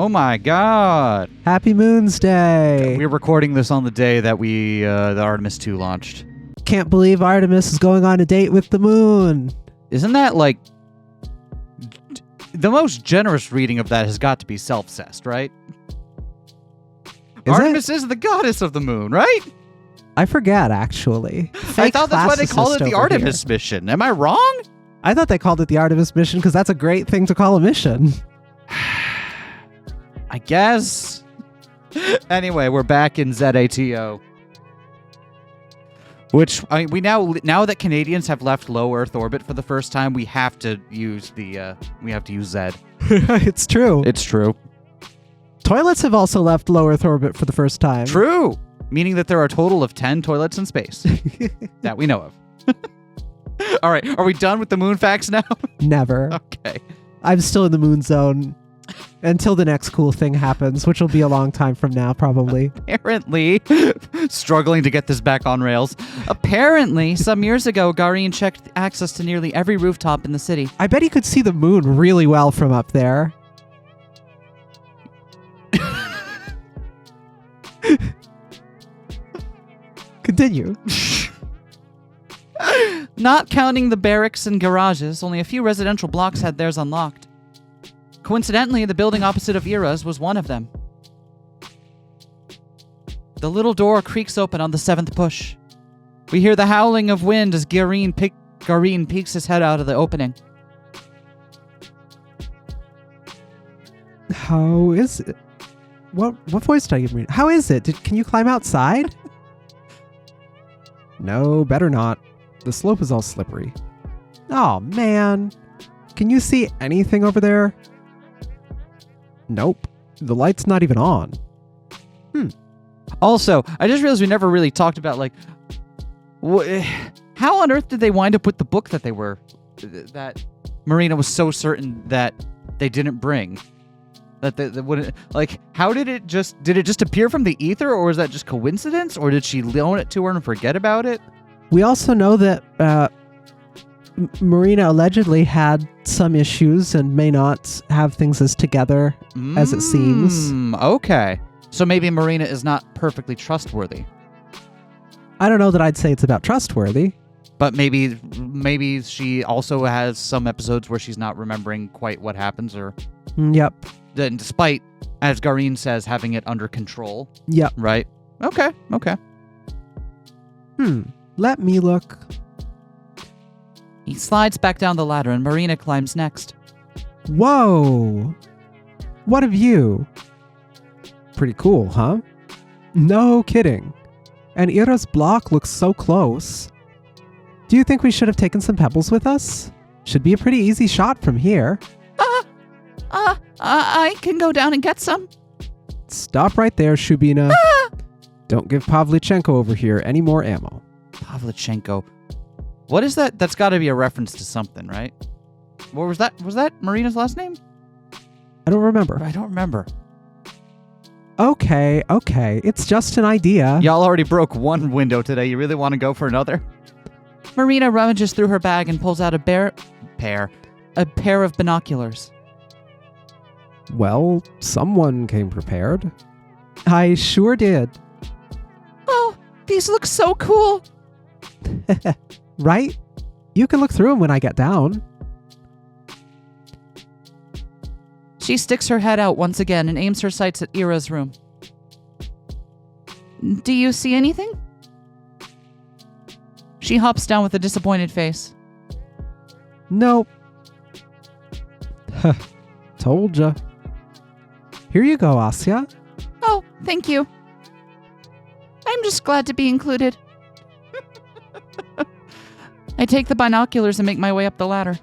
Oh my God. Happy Moon's Day. We're recording this on the day that the Artemis 2 launched. Can't believe Artemis is going on a date with the moon. Isn't that like... The most generous reading of that has got to be Self-Cessed, right? Artemis is the goddess of the moon, right? I forget, actually. I thought that's why they called it the Artemis mission. Am I wrong? I thought they called it the Artemis mission because that's a great thing to call a mission. I guess. Anyway, we're back in ZATO. Which we now that Canadians have left low Earth orbit for the first time, we have to use Z. It's true. It's true. Toilets have also left low Earth orbit for the first time. True. Meaning that there are a total of 10 toilets in space that we know of. All right, are we done with the moon facts now? Never. Okay. I'm still in the moon zone until the next cool thing happens, which will be a long time from now, probably. Apparently, struggling to get this back on rails. Apparently, some years ago, Garin checked access to nearly every rooftop in the city. I bet he could see the moon really well from up there. Continue. Not counting the barracks and garages, only a few residential blocks had theirs unlocked. Coincidentally, the building opposite of Ira's was one of them. The little door creaks open on the 7th push. We hear the howling of wind as Garin peeks his head out of the opening. How is it? What voice did I give me? How is it? Can you climb outside? No, better not. The slope is all slippery. Oh, man. Can you see anything over there? Nope. The light's not even on. Also, I just realized we never really talked about, like, how on earth did they wind up with the book that that Marina was so certain that they didn't bring? That they wouldn't, like, how did it just appear from the ether, or was that just coincidence, or did she loan it to her and forget about it? We also know that Marina allegedly had some issues and may not have things as together as it seems. Okay. So maybe Marina is not perfectly trustworthy. I don't know that I'd say it's about trustworthy. But maybe she also has some episodes where she's not remembering quite what happens, or... Yep. Then, despite, as Garin says, having it under control. Yep. Right? Okay. Let me look. He slides back down the ladder and Marina climbs next. Whoa! What a view! Pretty cool, huh? No kidding. And Ira's block looks so close. Do you think we should have taken some pebbles with us? Should be a pretty easy shot from here. I can go down and get some. Stop right there, Shubina. Don't give Pavlichenko over here any more ammo. Pavlichenko. What is that? That's got to be a reference to something, right? What was that? Was that Marina's last name? I don't remember. I don't remember. Okay. It's just an idea. Y'all already broke one window today. You really want to go for another? Marina rummages through her bag and pulls out a pair of binoculars. Well, someone came prepared. I sure did. Oh, these look so cool. Right? You can look through them when I get down. She sticks her head out once again and aims her sights at Ira's room. Do you see anything? She hops down with a disappointed face. Nope. Told ya. Here you go, Asya. Oh, thank you. I'm just glad to be included. I take the binoculars and make my way up the ladder.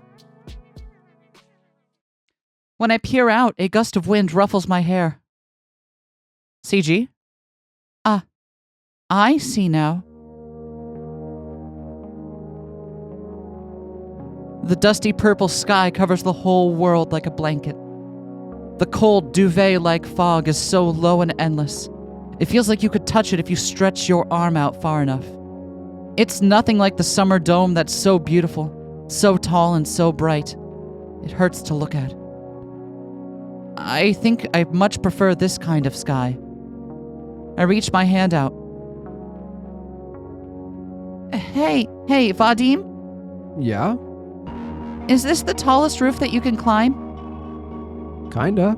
When I peer out, a gust of wind ruffles my hair. CG? I see now. The dusty purple sky covers the whole world like a blanket. The cold duvet-like fog is so low and endless. It feels like you could touch it if you stretch your arm out far enough. It's nothing like the summer dome that's so beautiful, so tall and so bright. It hurts to look at. I think I much prefer this kind of sky. I reach my hand out. Hey, Vadim? Yeah? Is this the tallest roof that you can climb? Kinda.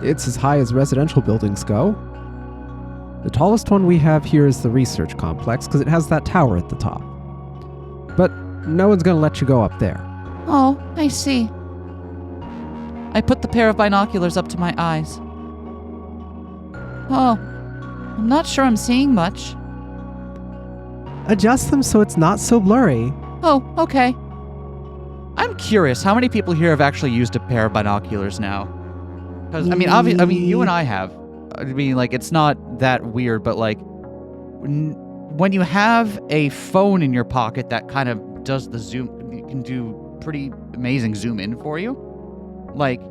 It's as high as residential buildings go. The tallest one we have here is the research complex because it has that tower at the top. But no one's gonna let you go up there. Oh, I see. I put the pair of binoculars up to my eyes. Oh, I'm not sure I'm seeing much. Adjust them so it's not so blurry. Oh, okay. I'm curious, how many people here have actually used a pair of binoculars now? Because, you and I have. I mean, like, it's not that weird, but, like, when you have a phone in your pocket that kind of does the zoom, it can do pretty amazing zoom in for you. Like,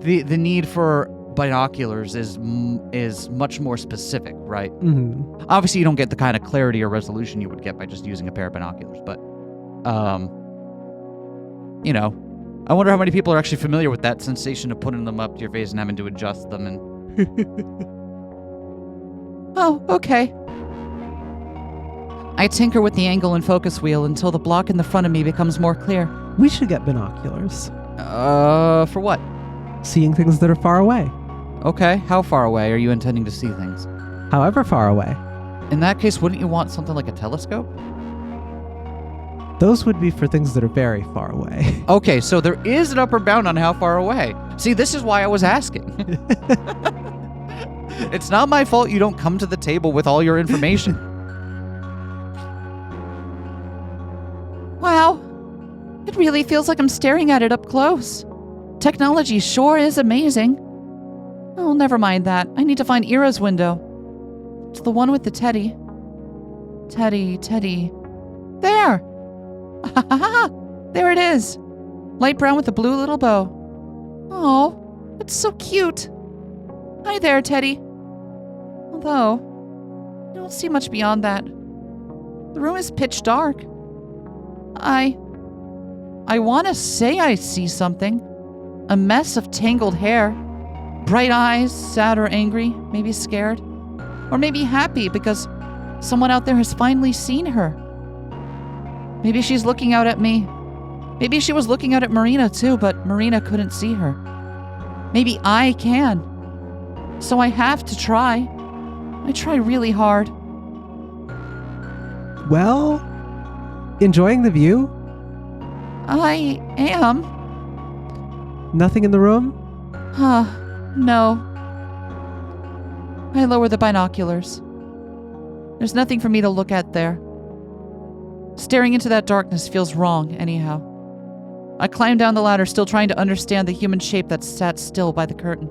the need for binoculars is much more specific, right? Mm-hmm. Obviously, you don't get the kind of clarity or resolution you would get by just using a pair of binoculars, but, you know, I wonder how many people are actually familiar with that sensation of putting them up to your face and having to adjust them and... Oh, okay. I tinker with the angle and focus wheel until the block in the front of me becomes more clear. We should get binoculars. For what? Seeing things that are far away. Okay, how far away are you intending to see things? However far away. In that case, wouldn't you want something like a telescope? Those would be for things that are very far away. Okay, so there is an upper bound on how far away. See, this is why I was asking. It's not my fault you don't come to the table with all your information. Wow. It really feels like I'm staring at it up close. Technology sure is amazing. Oh, never mind that. I need to find Ira's window. It's the one with the teddy. Teddy. There! There it is. Light brown with a blue little bow. Oh, it's so cute. Hi there, Teddy. Although, I don't see much beyond that. The room is pitch dark. I want to say I see something. A mess of tangled hair. Bright eyes, sad or angry, maybe scared. Or maybe happy because someone out there has finally seen her. Maybe she's looking out at me. Maybe she was looking out at Marina too, but Marina couldn't see her. Maybe I can. So I have to try. I try really hard. Well, enjoying the view? I am. Nothing in the room? No. I lower the binoculars. There's nothing for me to look at there. Staring into that darkness feels wrong, anyhow. I climb down the ladder, still trying to understand the human shape that sat still by the curtain.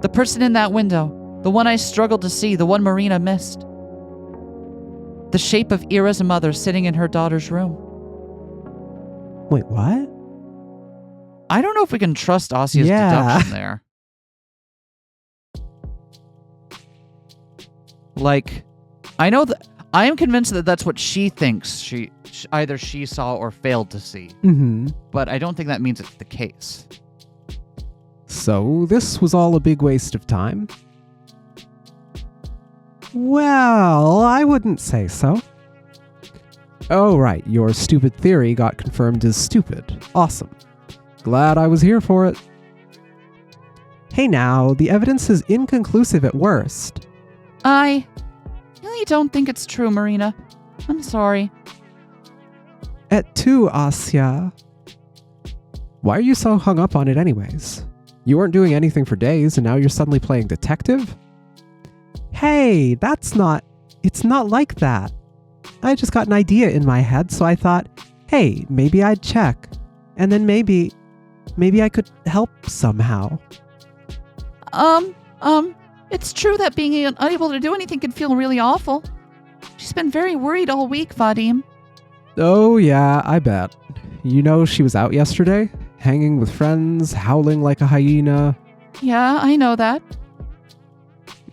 The person in that window, the one I struggled to see, the one Marina missed. The shape of Ira's mother sitting in her daughter's room. Wait, what? I don't know if we can trust Asya's deduction there. Like, I am convinced that that's what she thinks either she saw or failed to see. Mm-hmm. But I don't think that means it's the case. So this was all a big waste of time? Well, I wouldn't say so. Oh, right, your stupid theory got confirmed as stupid. Awesome. Glad I was here for it. Hey now, the evidence is inconclusive at worst. I really don't think it's true, Marina. I'm sorry. At 2, Asya. Why are you so hung up on it anyways? You weren't doing anything for days and now you're suddenly playing detective? Hey, it's not like that. I just got an idea in my head, so I thought, hey, maybe I'd check. And then maybe I could help somehow. It's true that being unable to do anything can feel really awful. She's been very worried all week, Vadim. Oh yeah, I bet. You know she was out yesterday, hanging with friends, howling like a hyena. Yeah, I know that.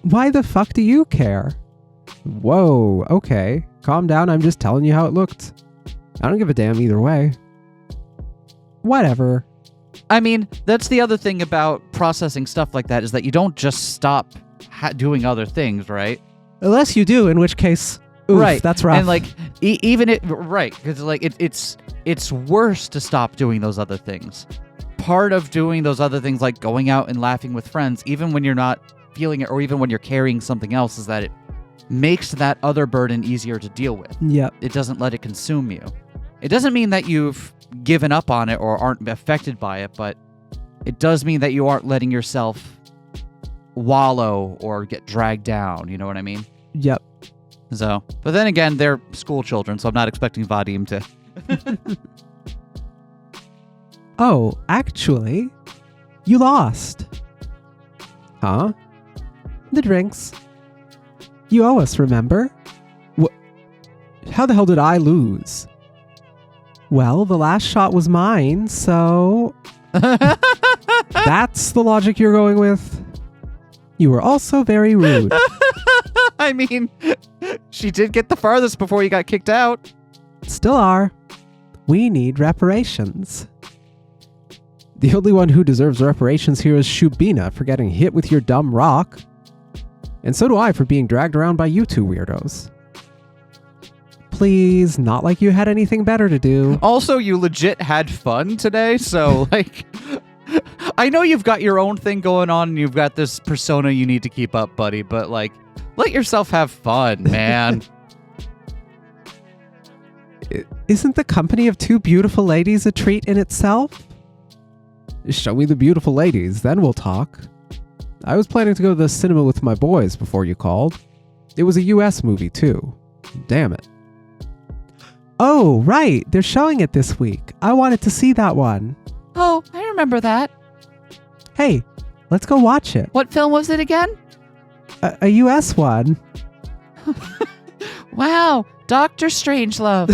Why the fuck do you care? Whoa, okay. Calm down, I'm just telling you how it looked. I don't give a damn either way. Whatever. I mean, that's the other thing about processing stuff like that is that you don't just stop doing other things, right? Unless you do, in which case, oof, right. that's rough. And like, even it, right? Because like it's worse to stop doing those other things. Part of doing those other things, like going out and laughing with friends, even when you're not feeling it, or even when you're carrying something else, is that it makes that other burden easier to deal with. Yep. It doesn't let it consume you. It doesn't mean that you've given up on it or aren't affected by it, but it does mean that you aren't letting yourself wallow or get dragged down. You know what I mean? Yep. So, but then again, they're school children, so I'm not expecting Vadim to. Oh, actually, you lost. Huh? The drinks. You owe us, remember? How the hell did I lose? Well, the last shot was mine, so... That's the logic you're going with? You were also very rude. I mean, she did get the farthest before you got kicked out. Still are. We need reparations. The only one who deserves reparations here is Shubina for getting hit with your dumb rock. And so do I for being dragged around by you two weirdos. Please, not like you had anything better to do. Also, you legit had fun today, so, like... I know you've got your own thing going on, and you've got this persona you need to keep up, buddy, but, like, let yourself have fun, man. Isn't the company of two beautiful ladies a treat in itself? Show me the beautiful ladies, then we'll talk. I was planning to go to the cinema with my boys before you called. It was a US movie, too. Damn it. Oh, right, they're showing it this week. I wanted to see that one. Oh, I remember that. Hey, let's go watch it. What film was it again? A US one. Wow, Dr. Strangelove.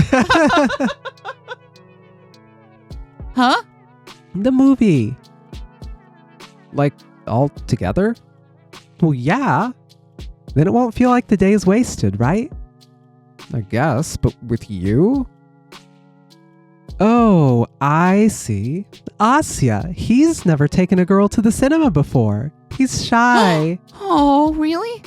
Huh? The movie. Like, all together? Well, yeah. Then it won't feel like the day is wasted, right? I guess, but with you? Oh, I see. Asya, he's never taken a girl to the cinema before. He's shy. Oh, really?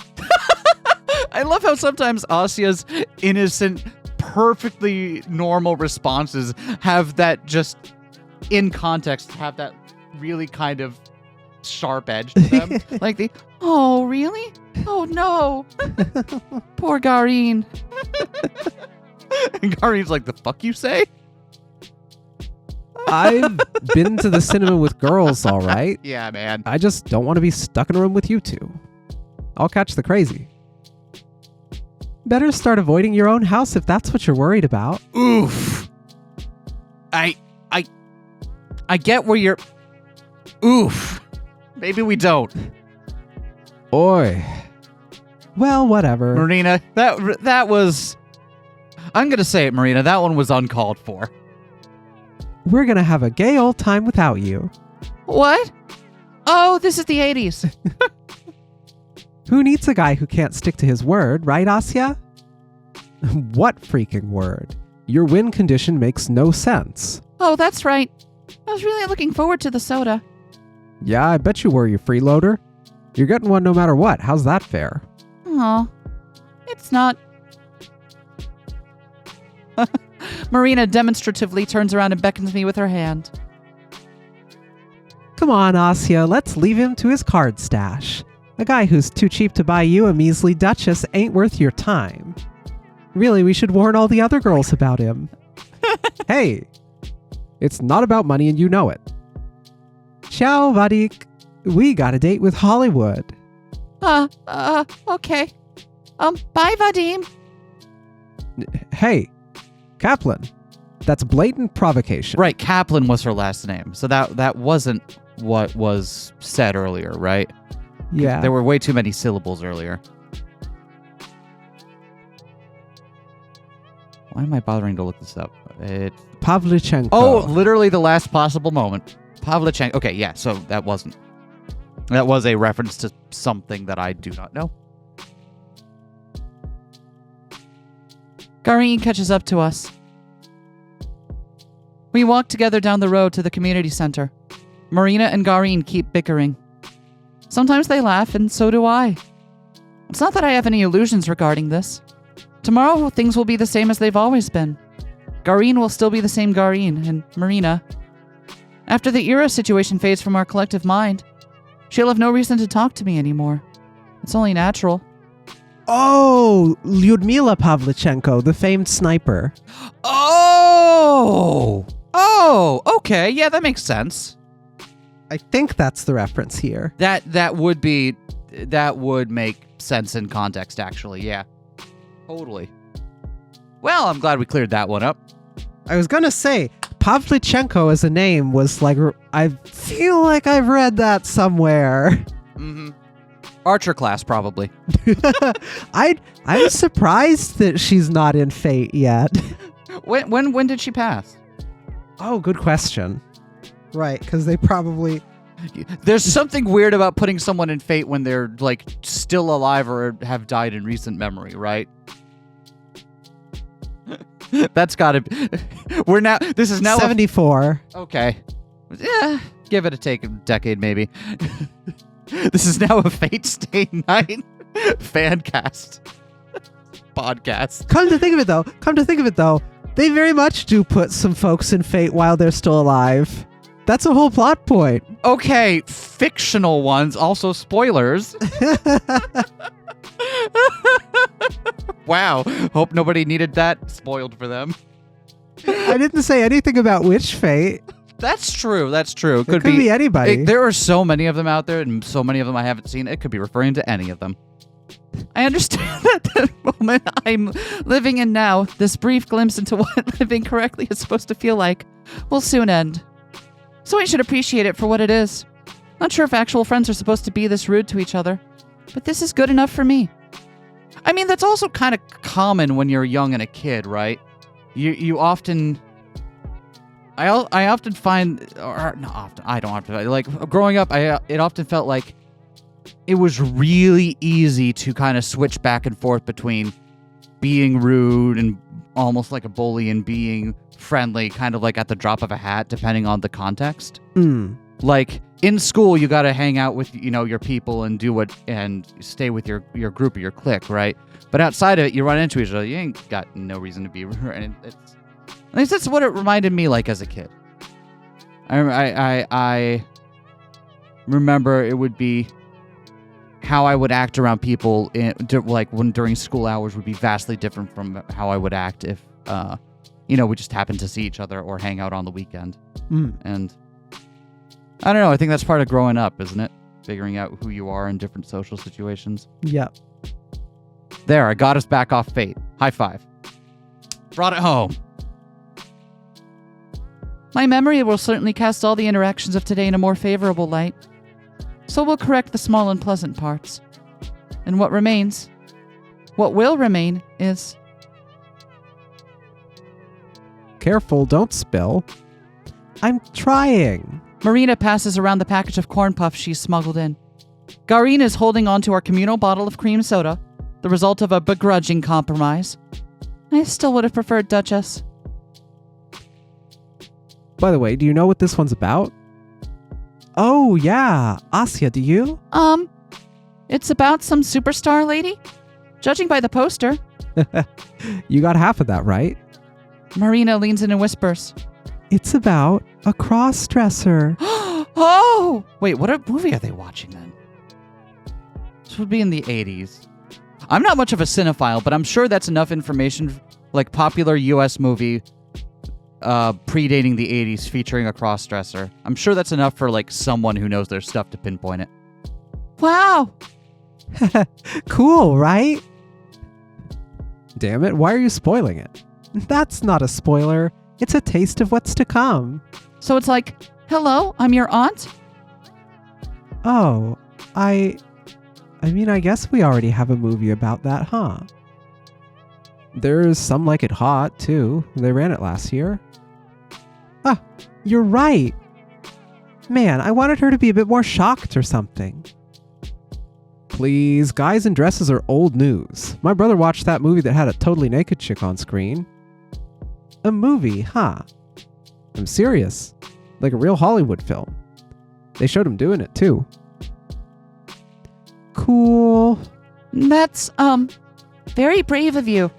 I love how sometimes Asya's innocent, perfectly normal responses have that just, in context, have that really kind of sharp edge to them. Like the, oh, really? Oh, no. Poor Garin. And Garin's like, the fuck you say? I've been to the cinema with girls, all right. Yeah, man. I just don't want to be stuck in a room with you two. I'll catch the crazy. Better start avoiding your own house if that's what you're worried about. Oof. I get where you're... Oof. Maybe we don't. Oi. Well, whatever. Marina, that was... I'm going to say it, Marina. That one was uncalled for. We're gonna have a gay old time without you. What? Oh, this is the 80s. Who needs a guy who can't stick to his word, right, Asya? What freaking word? Your win condition makes no sense. Oh, that's right. I was really looking forward to the soda. Yeah, I bet you were, you freeloader. You're getting one no matter what. How's that fair? Oh, it's not. Marina demonstratively turns around and beckons me with her hand. Come on, Asya, let's leave him to his card stash. A guy who's too cheap to buy you a measly duchess ain't worth your time. Really, we should warn all the other girls about him. Hey, it's not about money and you know it. Ciao, Vadik. We got a date with Hollywood. Okay. Bye, Vadim. Hey, Kaplan. That's blatant provocation. Right, Kaplan was her last name. So that wasn't what was said earlier, right? Yeah. There were way too many syllables earlier. Why am I bothering to look this up? Pavlichenko. Oh, literally the last possible moment. Pavlichenko. Okay, yeah, so that was a reference to something that I do not know. Garin catches up to us. We walk together down the road to the community center. Marina and Garin keep bickering. Sometimes they laugh, and so do I. It's not that I have any illusions regarding this. Tomorrow, things will be the same as they've always been. Garin will still be the same Garin, and Marina. After the Ira situation fades from our collective mind, she'll have no reason to talk to me anymore. It's only natural. Oh, Lyudmila Pavlichenko, the famed sniper. Oh! Oh, okay. Yeah, that makes sense. I think that's the reference here. That would make sense in context, actually. Yeah. Totally. Well, I'm glad we cleared that one up. I was gonna say, Pavlichenko as a name was like, I feel like I've read that somewhere. Mm-hmm. Archer class, probably. I'm surprised that she's not in Fate yet. When did she pass? Oh, good question. Right, because they probably... There's something weird about putting someone in Fate when they're, like, still alive or have died in recent memory, right? That's gotta be... This is now... 74. Okay. Yeah, give it a decade, maybe. This is now a Fate Stay Night fan cast. Podcast. Come to think of it, though, they very much do put some folks in Fate while they're still alive. That's a whole plot point. Okay, fictional ones, also spoilers. Wow, hope nobody needed that spoiled for them. I didn't say anything about which Fate. That's true. It could be anybody. There are so many of them out there, and so many of them I haven't seen. It could be referring to any of them. I understand that the moment I'm living in now, this brief glimpse into what living correctly is supposed to feel like, will soon end. So I should appreciate it for what it is. Not sure if actual friends are supposed to be this rude to each other, but this is good enough for me. I mean, that's also kind of common when you're young and a kid, right? You often... I often find, or not often, I don't often, like, growing up, it often felt like it was really easy to kind of switch back and forth between being rude and almost like a bully and being friendly, kind of like at the drop of a hat, depending on the context. Like, in school, you got to hang out with, your people and and stay with your group or your clique, right? But outside of it, you run into each other, you ain't got no reason to be rude. And at least that's what it reminded me like as a kid. I remember it would be how I would act around people during school hours would be vastly different from how I would act if we just happened to see each other or hang out on the weekend. And I don't know, I think that's part of growing up, isn't it? Figuring out who you are in different social situations. Yep. There, I got us back off Fate. High five. Brought it home. My memory will certainly cast all the interactions of today in a more favorable light. So we'll correct the small unpleasant parts. And what will remain is... Careful, don't spill. I'm trying. Marina passes around the package of corn puffs she's smuggled in. Garin is holding on to our communal bottle of cream soda, the result of a begrudging compromise. I still would have preferred Duchess. By the way, do you know what this one's about? Oh, yeah. Asya, do you? It's about some superstar lady? Judging by the poster. You got half of that right. Marina leans in and whispers. It's about a cross-dresser. Oh! Wait, what movie are they watching then? This would be in the 80s. I'm not much of a cinephile, but I'm sure that's enough information, like popular U.S. movie predating the 80s featuring a cross-dresser. I'm sure that's enough for like someone who knows their stuff to pinpoint it. Wow! Cool, right? Damn it, why are you spoiling it? That's not a spoiler. It's a taste of what's to come. So it's like, hello, I'm your aunt? Oh, I mean, I guess we already have a movie about that, huh? There's Some Like It Hot, too. They ran it last year. Ah, you're right. Man, I wanted her to be a bit more shocked or something. Please, guys in dresses are old news. My brother watched that movie that had a totally naked chick on screen. A movie, huh? I'm serious. Like a real Hollywood film. They showed him doing it too. Cool. That's, very brave of you.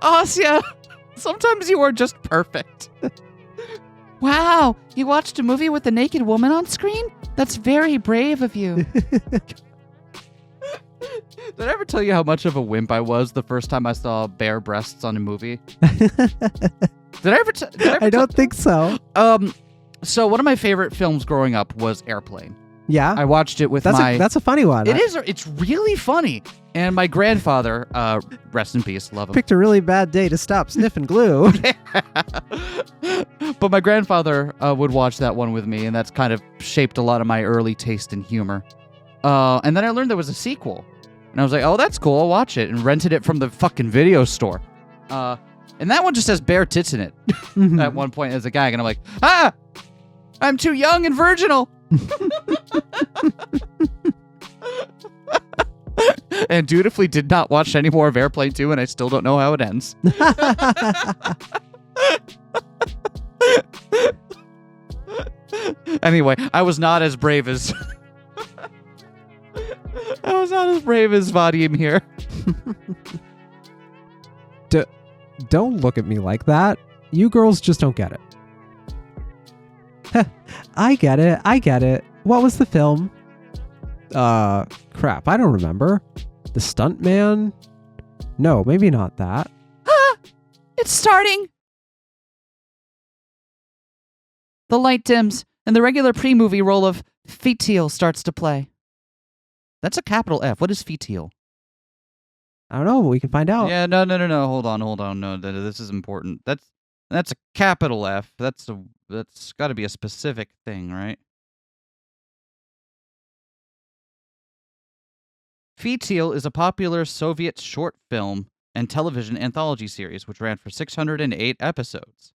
Asya, sometimes you are just perfect. Wow, you watched a movie with a naked woman on screen? That's very brave of you. Did I ever tell you how much of a wimp I was the first time I saw bare breasts on a movie? Did I ever I don't think so. So one of my favorite films growing up was Airplane. Yeah? I watched it with That's a funny one. It's really funny. And my grandfather, rest in peace, love him. Picked a really bad day to stop sniffing glue. But my grandfather would watch that one with me, and that's kind of shaped a lot of my early taste in humor. And then I learned there was a sequel. And I was like, oh, that's cool, I'll watch it. And rented it from the fucking video store. And that one just has bare tits in it. At one point as a gag. And I'm like, I'm too young and virginal. And dutifully did not watch any more of Airplane 2, and I still don't know how it ends. Anyway, I was not as brave as Vadim here. Don't look at me like that. You girls just don't get it. I get it. What was the film? Crap, I don't remember. The Stuntman? No, maybe not that. It's starting. The light dims, and the regular pre-movie roll of Fetial starts to play. That's a capital F. What is Fetial? I don't know, but we can find out. Yeah, no. Hold on. No, this is important. That's a capital F. That's got to be a specific thing, right? Fetial is a popular Soviet short film and television anthology series which ran for 608 episodes.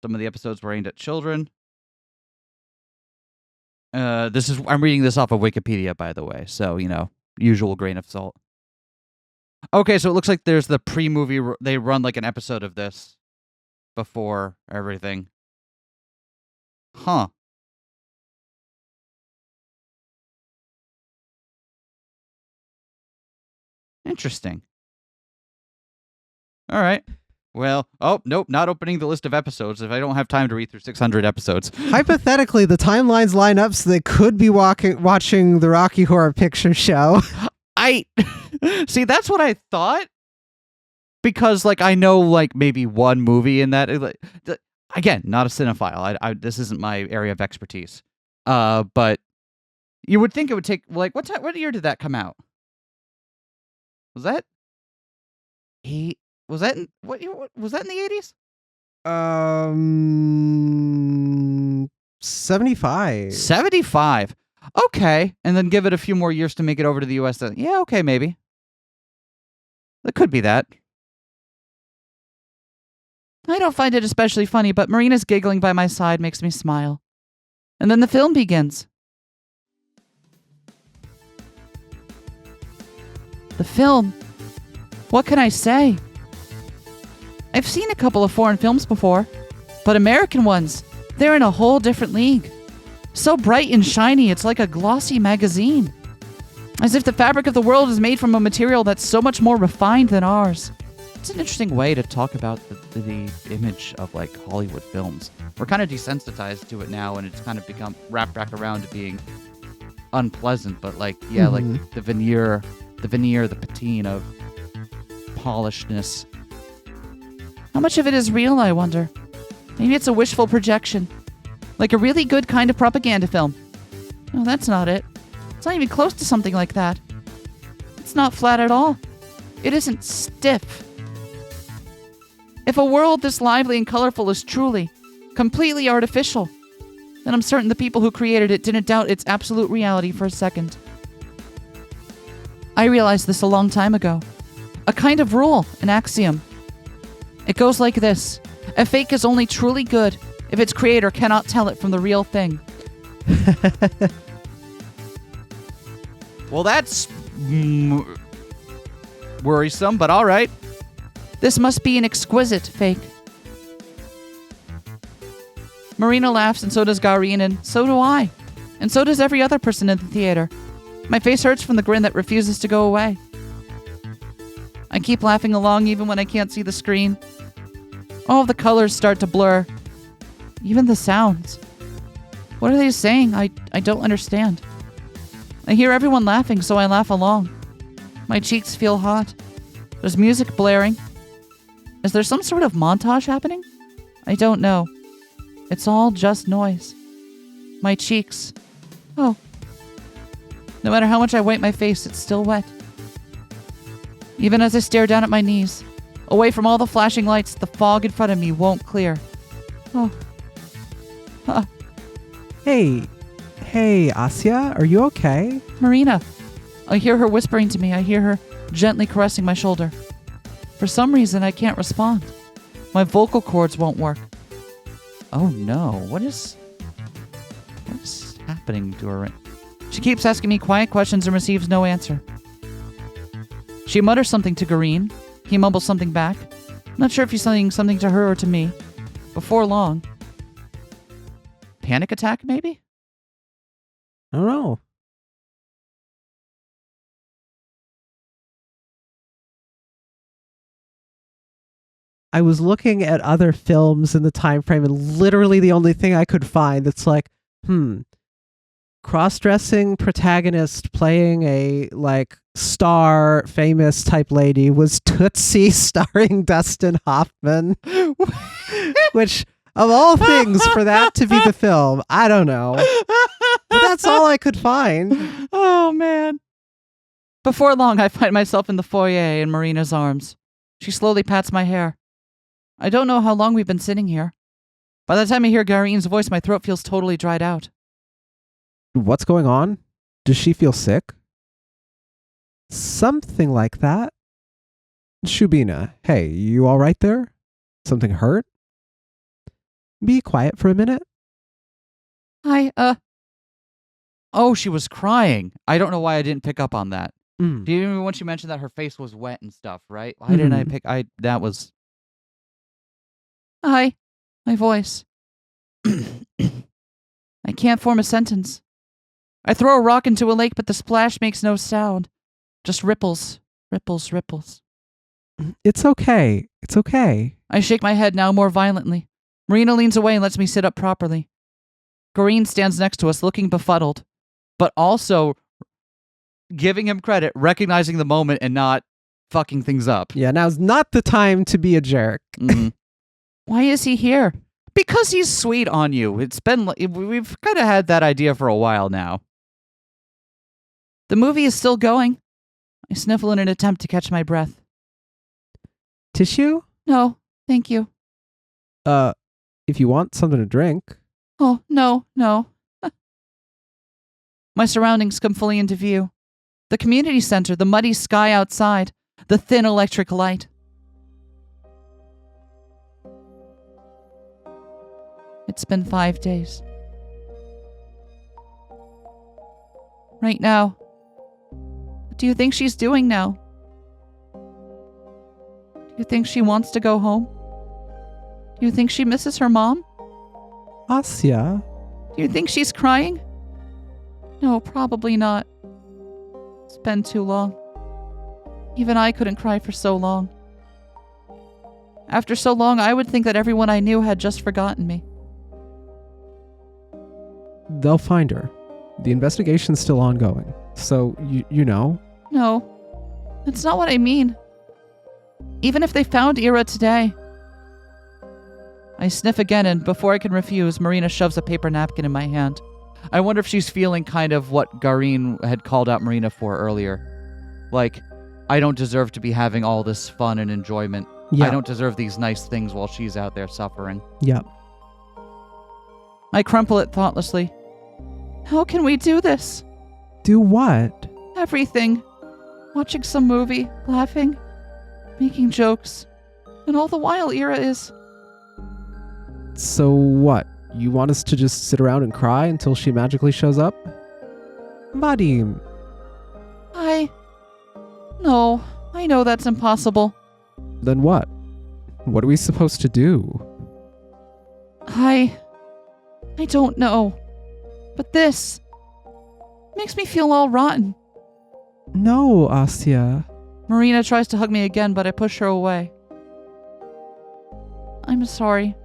Some of the episodes were aimed at children. I'm reading this off of Wikipedia, by the way, so, usual grain of salt. Okay, so it looks like there's the pre-movie, they run like an episode of this before everything. Huh. Interesting. All right. Well, nope, not opening the list of episodes if I don't have time to read through 600 episodes. Hypothetically, the timelines line up so they could be watching the Rocky Horror Picture Show. See, that's what I thought. Because, I know, maybe one movie in that. Again, not a cinephile. This isn't my area of expertise. But you would think it would take, what year did that come out? Was that? Was that in the 80s? 75. 75. Okay, and then give it a few more years to make it over to the US. Yeah, okay, maybe. That could be that. I don't find it especially funny, but Marina's giggling by my side makes me smile. And then the film begins. The film. What can I say? I've seen a couple of foreign films before, but American ones, they're in a whole different league. So bright and shiny, it's like a glossy magazine. As if the fabric of the world is made from a material that's so much more refined than ours. It's an interesting way to talk about the image of, Hollywood films. We're kind of desensitized to it now, and it's kind of become wrapped back around to being unpleasant, but, the veneer, the patine of polishedness. How much of it is real, I wonder? Maybe it's a wishful projection. Like a really good kind of propaganda film. No, that's not it. It's not even close to something like that. It's not flat at all. It isn't stiff. If a world this lively and colorful is truly, completely artificial, then I'm certain the people who created it didn't doubt its absolute reality for a second. I realized this a long time ago. A kind of rule, an axiom. It goes like this. A fake is only truly good if its creator cannot tell it from the real thing. Well, that's worrisome, but all right. This must be an exquisite fake. Marina laughs, and so does Garin, and so do I. And so does every other person in the theater. My face hurts from the grin that refuses to go away. I keep laughing along even when I can't see the screen. All of the colors start to blur. Even the sounds. What are they saying? I don't understand. I hear everyone laughing, so I laugh along. My cheeks feel hot. There's music blaring. Is there some sort of montage happening? I don't know. It's all just noise. My cheeks. Oh. No matter how much I wipe my face, it's still wet. Even as I stare down at my knees, away from all the flashing lights, the fog in front of me won't clear. Oh. Huh. Hey, Asya, are you okay? Marina. I hear her whispering to me. I hear her gently caressing my shoulder. For some reason, I can't respond. My vocal cords won't work. Oh no, what is happening to her? She keeps asking me quiet questions and receives no answer. She mutters something to Garin. He mumbles something back. I'm not sure if he's saying something to her or to me. Before long. Panic attack, maybe? I don't know. I was looking at other films in the time frame, and literally the only thing I could find that's like, cross-dressing protagonist playing a star famous type lady was Tootsie starring Dustin Hoffman. Which, of all things, for that to be the film, I don't know. But that's all I could find. Oh, man. Before long, I find myself in the foyer in Marina's arms. She slowly pats my hair. I don't know how long we've been sitting here. By the time I hear Garin's voice, my throat feels totally dried out. What's going on? Does she feel sick? Something like that. Shubina, hey, you all right there? Something hurt? Be quiet for a minute. Oh, she was crying. I don't know why I didn't pick up on that. Mm. Do you remember when she mentioned that her face was wet and stuff, right? Why didn't I pick... That was... Hi. My voice. I can't form a sentence. I throw a rock into a lake, but the splash makes no sound. Just ripples. Ripples, ripples. It's okay. It's okay. I shake my head now more violently. Marina leans away and lets me sit up properly. Garin stands next to us, looking befuddled, but also giving him credit, recognizing the moment and not fucking things up. Yeah, now's not the time to be a jerk. Mm-hmm. Why is he here? Because he's sweet on you. We've kind of had that idea for a while now. The movie is still going. I sniffle in an attempt to catch my breath. Tissue? No, thank you. If you want something to drink. Oh, no. My surroundings come fully into view. The community center, the muddy sky outside, the thin electric light. It's been 5 days. Right now. What do you think she's doing now? Do you think she wants to go home? Do you think she misses her mom? Asya? Do you think she's crying? No, probably not. It's been too long. Even I couldn't cry for so long. After so long, I would think that everyone I knew had just forgotten me. They'll find her. The investigation's still ongoing. So, you know. No, that's not what I mean. Even if they found Ira today. I sniff again, and before I can refuse, Marina shoves a paper napkin in my hand. I wonder if she's feeling kind of what Garin had called out Marina for earlier. Like, I don't deserve to be having all this fun and enjoyment. Yeah. I don't deserve these nice things while she's out there suffering. Yeah. I crumple it thoughtlessly. How can we do this? Do what? Everything. Watching some movie, laughing, making jokes. And all the while Ira is... So what? You want us to just sit around and cry until she magically shows up? Madim. No, I know that's impossible. Then what? What are we supposed to do? I don't know. But this makes me feel all rotten. No, Asya. Marina tries to hug me again, but I push her away. I'm sorry.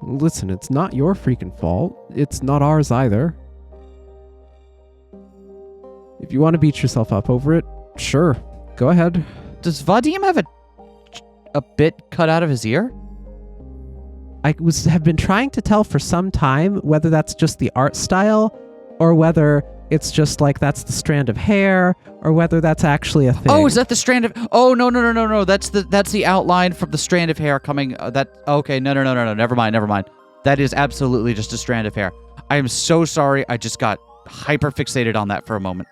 Listen, it's not your freaking fault. It's not ours either. If you want to beat yourself up over it, sure. Go ahead. Does Vadim have a bit cut out of his ear? Have been trying to tell for some time whether that's just the art style or whether it's just like that's the strand of hair or whether that's actually a thing. Oh, is that the strand of... Oh, no. That's the outline from the strand of hair coming... Okay, no. Never mind. That is absolutely just a strand of hair. I am so sorry. I just got hyper fixated on that for a moment.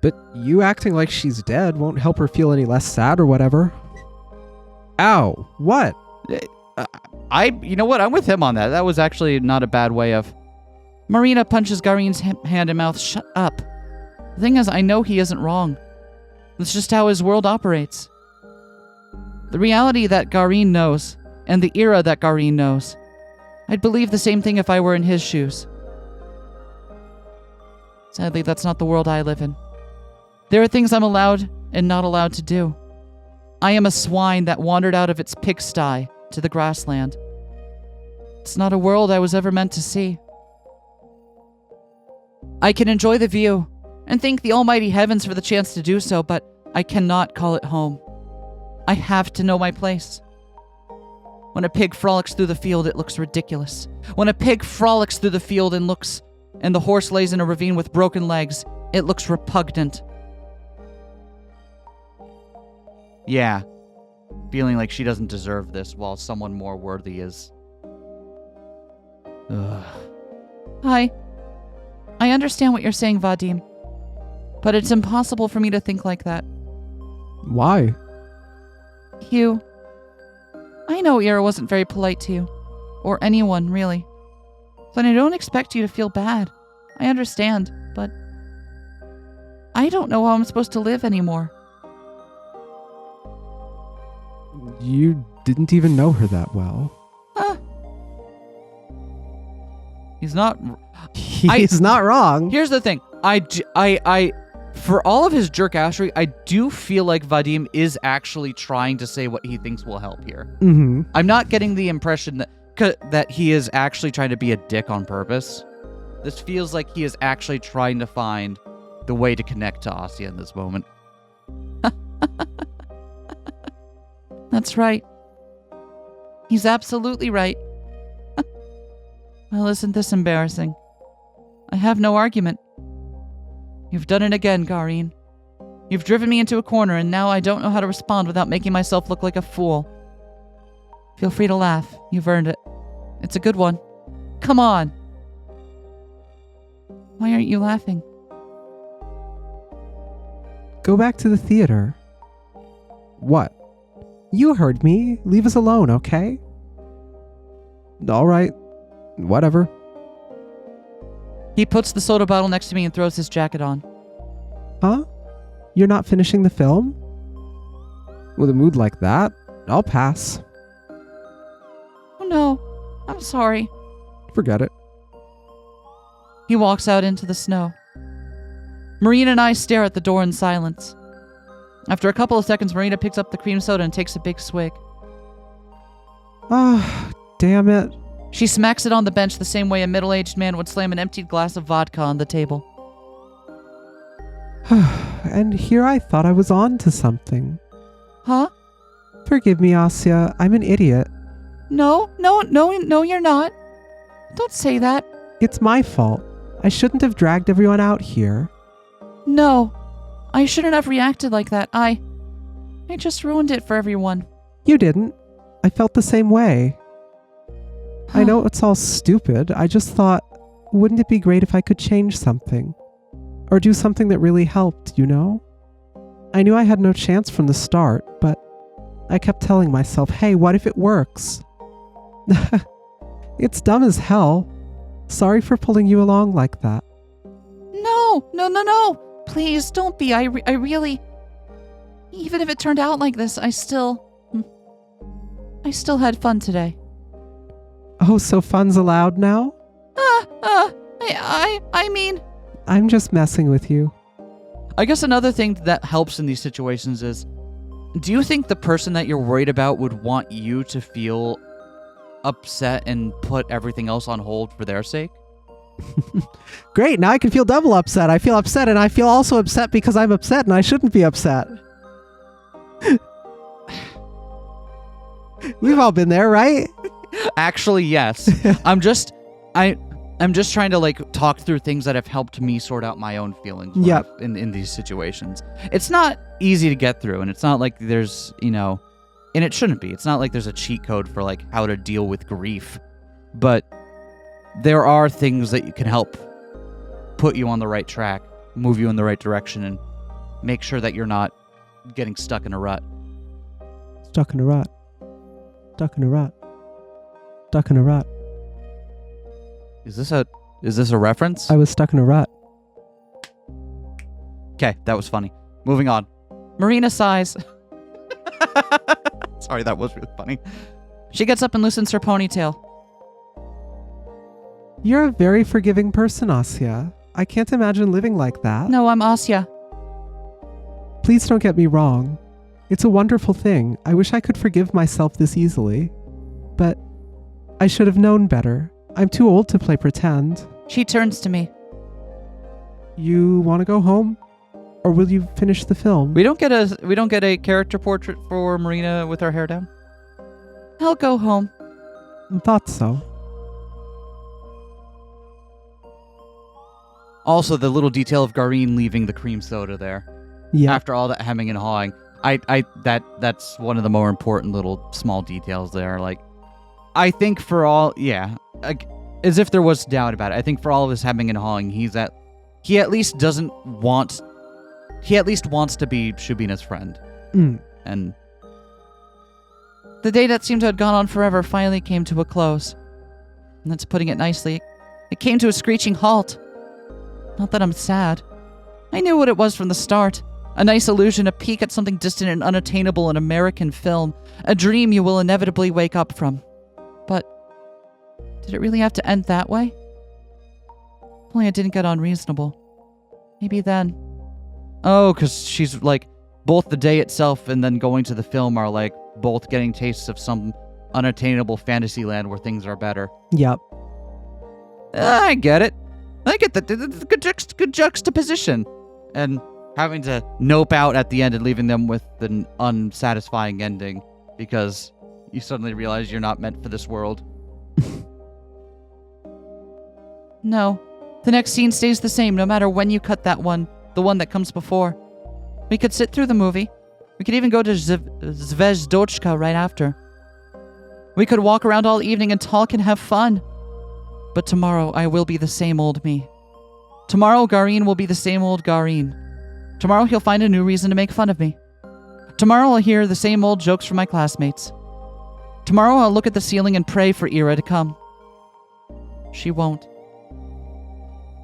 But you acting like she's dead won't help her feel any less sad or whatever. Ow, what? You know what? I'm with him on that. That was actually not a bad way of... Marina punches Garin's hand and mouth. Shut up. The thing is, I know he isn't wrong. That's just how his world operates. The reality that Garin knows, and the era that Garin knows. I'd believe the same thing if I were in his shoes. Sadly, that's not the world I live in. There are things I'm allowed and not allowed to do. I am a swine that wandered out of its pigsty to the grassland. It's not a world I was ever meant to see. I can enjoy the view and thank the almighty heavens for the chance to do so, but I cannot call it home. I have to know my place. When a pig frolics through the field, it looks ridiculous. When a pig frolics through the field and the horse lays in a ravine with broken legs, it looks repugnant. Yeah. Feeling like she doesn't deserve this while someone more worthy is. Ugh. Hi. I understand what you're saying, Vadim. But it's impossible for me to think like that. Why? Hugh. I know Ira wasn't very polite to you. Or anyone, really. But I don't expect you to feel bad. I understand, but... I don't know how I'm supposed to live anymore. You didn't even know her that well. Huh. He's not... He's not wrong. Here's the thing. For all of his jerkassery, I do feel like Vadim is actually trying to say what he thinks will help here. Mm-hmm. I'm not getting the impression that he is actually trying to be a dick on purpose. This feels like he is actually trying to find the way to connect to Asya in this moment. That's right. He's absolutely right. Well, isn't this embarrassing? I have no argument. You've done it again, Garin. You've driven me into a corner, and now I don't know how to respond without making myself look like a fool. Feel free to laugh. You've earned it. It's a good one. Come on. Why aren't you laughing? Go back to the theater. What? You heard me. Leave us alone, okay? All right. Whatever. He puts the soda bottle next to me and throws his jacket on. Huh? You're not finishing the film? With a mood like that, I'll pass. Oh no, I'm sorry. Forget it. He walks out into the snow. Marina and I stare at the door in silence. After a couple of seconds, Marina picks up the cream soda and takes a big swig. Ah, damn it. She smacks it on the bench the same way a middle-aged man would slam an emptied glass of vodka on the table. And here I thought I was on to something. Huh? Forgive me, Asya. I'm an idiot. No, you're not. Don't say that. It's my fault. I shouldn't have dragged everyone out here. No, I shouldn't have reacted like that. I just ruined it for everyone. You didn't. I felt the same way. I know it's all stupid. I just thought, wouldn't it be great if I could change something? Or do something that really helped, you know? I knew I had no chance from the start, but I kept telling myself, hey, what if it works? It's dumb as hell. Sorry for pulling you along like that. No. Please, don't be. I really... Even if it turned out like this, I still... I still had fun today. Oh, so fun's allowed now? I mean... I'm just messing with you. I guess another thing that helps in these situations is, do you think the person that you're worried about would want you to feel upset and put everything else on hold for their sake? Great, now I can feel double upset. I feel upset and I feel also upset because I'm upset and I shouldn't be upset. We've all been there, right? Actually, yes. I'm just trying to like talk through things that have helped me sort out my own feelings in these situations. It's not easy to get through, and it's not like there's, and it shouldn't be. It's not like there's a cheat code for like how to deal with grief. But there are things that can help put you on the right track, move you in the right direction, and make sure that you're not getting stuck in a rut. Stuck in a rut. Stuck in a rut. Stuck in a rut. Is this a reference? I was stuck in a rut. Okay, that was funny. Moving on. Marina sighs. Sorry, that was really funny. She gets up and loosens her ponytail. You're a very forgiving person, Asya. I can't imagine living like that. No, I'm Asya. Please don't get me wrong. It's a wonderful thing. I wish I could forgive myself this easily. But I should have known better. I'm too old to play pretend. She turns to me. You want to go home? Or will you finish the film? We don't get a character portrait for Marina with her hair down. I'll go home. Thought so. Also, the little detail of Gareen leaving the cream soda there. Yeah. After all that hemming and hawing. That's one of the more important little small details there. Like, I think for all, as if there was doubt about it, I think for all of his hemming and hawing, he at least wants to be Shubina's friend. And the day that seemed to have gone on forever finally came to a close. And that's putting it nicely. It came to a screeching halt. Not that I'm sad. I knew what it was from the start. A nice illusion, a peek at something distant and unattainable in American film. A dream you will inevitably wake up from. But did it really have to end that way? If only I didn't get unreasonable. Maybe then. Oh, because she's like, both the day itself and then going to the film are like both getting tastes of some unattainable fantasy land where things are better. Yep. I get it. I get the good juxtaposition. And having to nope out at the end and leaving them with an unsatisfying ending because you suddenly realize you're not meant for this world. No. The next scene stays the same no matter when you cut that one, the one that comes before. We could sit through the movie. We could even go to Zvezdochka right after. We could walk around all evening and talk and have fun. But tomorrow I will be the same old me. Tomorrow Gareen will be the same old Gareen. Tomorrow he'll find a new reason to make fun of me. Tomorrow I'll hear the same old jokes from my classmates. Tomorrow I'll look at the ceiling and pray for Ira to come. She won't.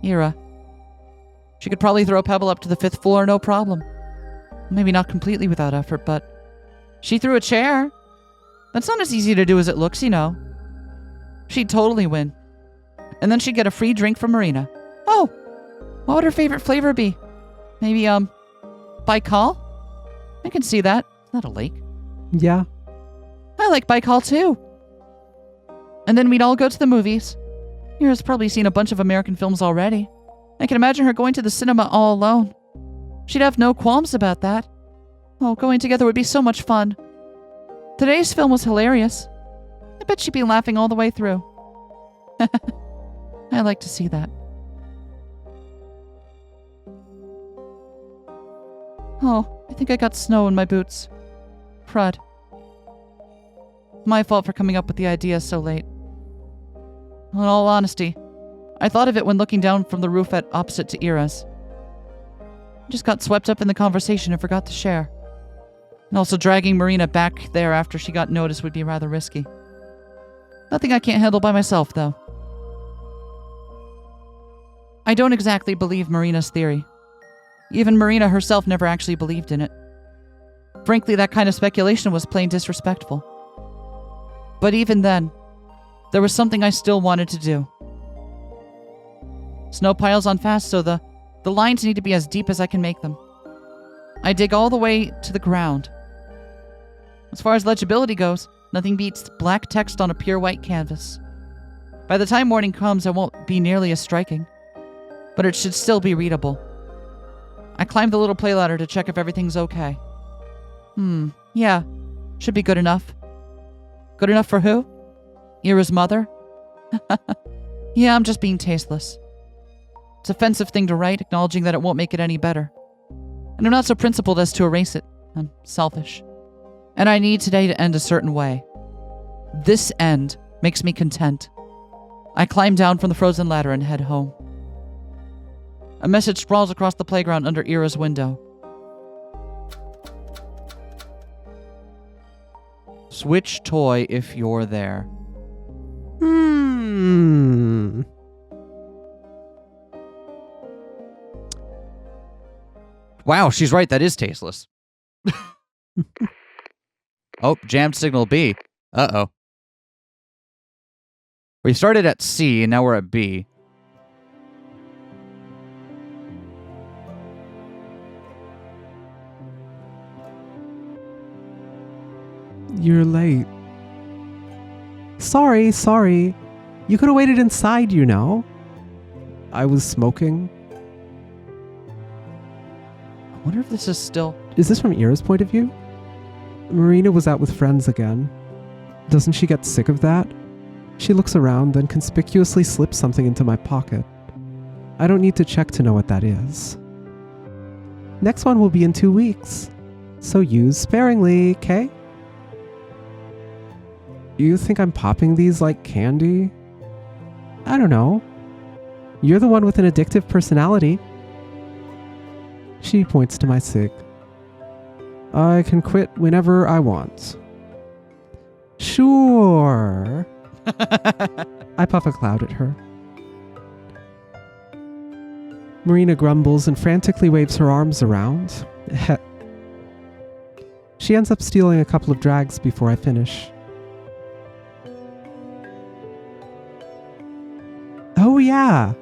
Ira. She could probably throw a pebble up to the 5th floor, no problem. Maybe not completely without effort, but she threw a chair. That's not as easy to do as it looks, you know. She'd totally win. And then she'd get a free drink from Marina. Oh, what would her favorite flavor be? Maybe, Baikal? I can see that. It's not a lake. Yeah. I like Baikal too. And then we'd all go to the movies. Ira's probably seen a bunch of American films already. I can imagine her going to the cinema all alone. She'd have no qualms about that. Oh, going together would be so much fun. Today's film was hilarious. I bet she'd be laughing all the way through. I like to see that. Oh, I think I got snow in my boots. Crud. My fault for coming up with the idea so late. In all honesty, I thought of it when looking down from the roof at opposite to Ira's. I just got swept up in the conversation and forgot to share. And also dragging Marina back there after she got noticed would be rather risky. Nothing I can't handle by myself, though. I don't exactly believe Marina's theory. Even Marina herself never actually believed in it. Frankly, that kind of speculation was plain disrespectful. But even then, there was something I still wanted to do. Snow piles on fast, so the lines need to be as deep as I can make them. I dig all the way to the ground. As far as legibility goes, nothing beats black text on a pure white canvas. By the time morning comes, it won't be nearly as striking, but it should still be readable. I climb the little play ladder to check if everything's okay. Yeah, should be good enough. Good enough for who? Ira's mother? Yeah, I'm just being tasteless. It's an offensive thing to write, acknowledging that it won't make it any better. And I'm not so principled as to erase it. I'm selfish. And I need today to end a certain way. This end makes me content. I climb down from the frozen ladder and head home. A message sprawls across the playground under Ira's window. Switch toy if you're there. Wow, she's right. That is tasteless. Oh, jammed signal B. Uh-oh. We started at C, and now we're at B. You're late. Sorry. You could have waited inside, you know. I was smoking. I wonder if this is still... Is this from Ira's point of view? Marina was out with friends again. Doesn't she get sick of that? She looks around, then conspicuously slips something into my pocket. I don't need to check to know what that is. Next one will be in 2 weeks, so use sparingly, okay? You think I'm popping these like candy? I don't know. You're the one with an addictive personality. She points to my cig. I can quit whenever I want. Sure. I puff a cloud at her. Marina grumbles and frantically waves her arms around. She ends up stealing a couple of drags before I finish. Oh yeah.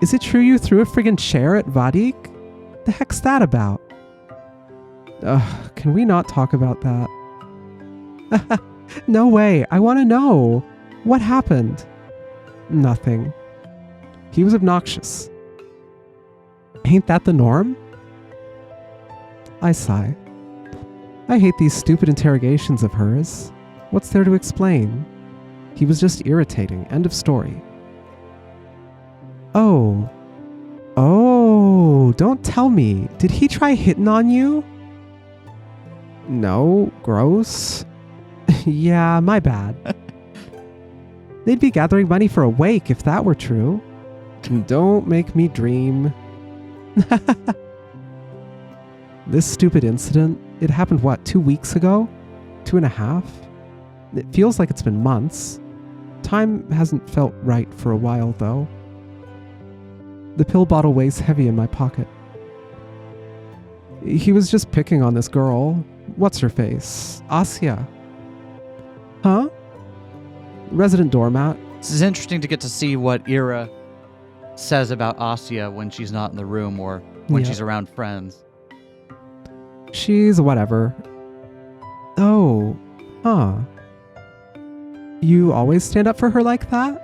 Is it true you threw a friggin' chair at Vadik? The heck's that about? Can we not talk about that? No way, I want to know. What happened? Nothing. He was obnoxious. Ain't that the norm? I sigh. I hate these stupid interrogations of hers. What's there to explain? He was just irritating. End of story. Oh, don't tell me. Did he try hitting on you? No, gross. Yeah, my bad. They'd be gathering money for a wake if that were true. Don't make me dream. This stupid incident, it happened what, 2 weeks ago? 2.5? It feels like it's been months. Time hasn't felt right for a while though. The pill bottle weighs heavy in my pocket. He was just picking on this girl. What's her face? Asya. Huh? Resident doormat. This is interesting to get to see what Ira says about Asya when she's not in the room or when she's around friends. She's whatever. Oh, huh. You always stand up for her like that?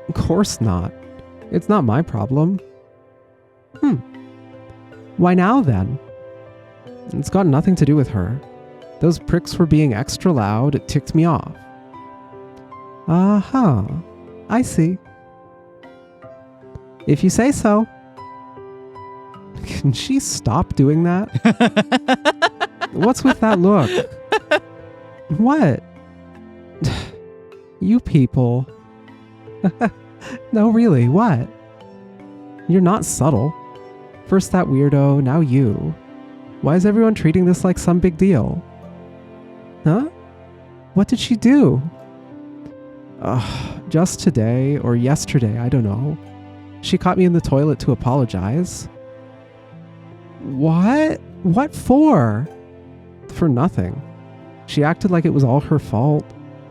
Of course not. It's not my problem. Why now then? It's got nothing to do with her. Those pricks were being extra loud. It ticked me off. Uh-huh. I see. If you say so. Can she stop doing that? What's with that look? What? You people. No, really, what? You're not subtle. First that weirdo, now you. Why is everyone treating this like some big deal? Huh? What did she do? Just today or yesterday, I don't know. She caught me in the toilet to apologize. What? What for? For nothing. She acted like it was all her fault.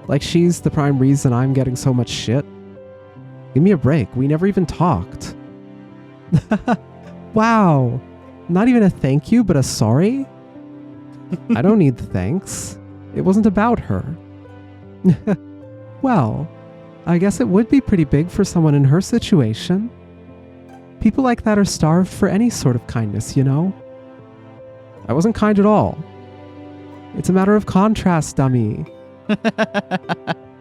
Like she's the prime reason I'm getting so much shit. Give me a break. We never even talked. Wow. Not even a thank you, but a sorry? I don't need the thanks. It wasn't about her. Well, I guess it would be pretty big for someone in her situation. People like that are starved for any sort of kindness, you know? I wasn't kind at all. It's a matter of contrast, dummy.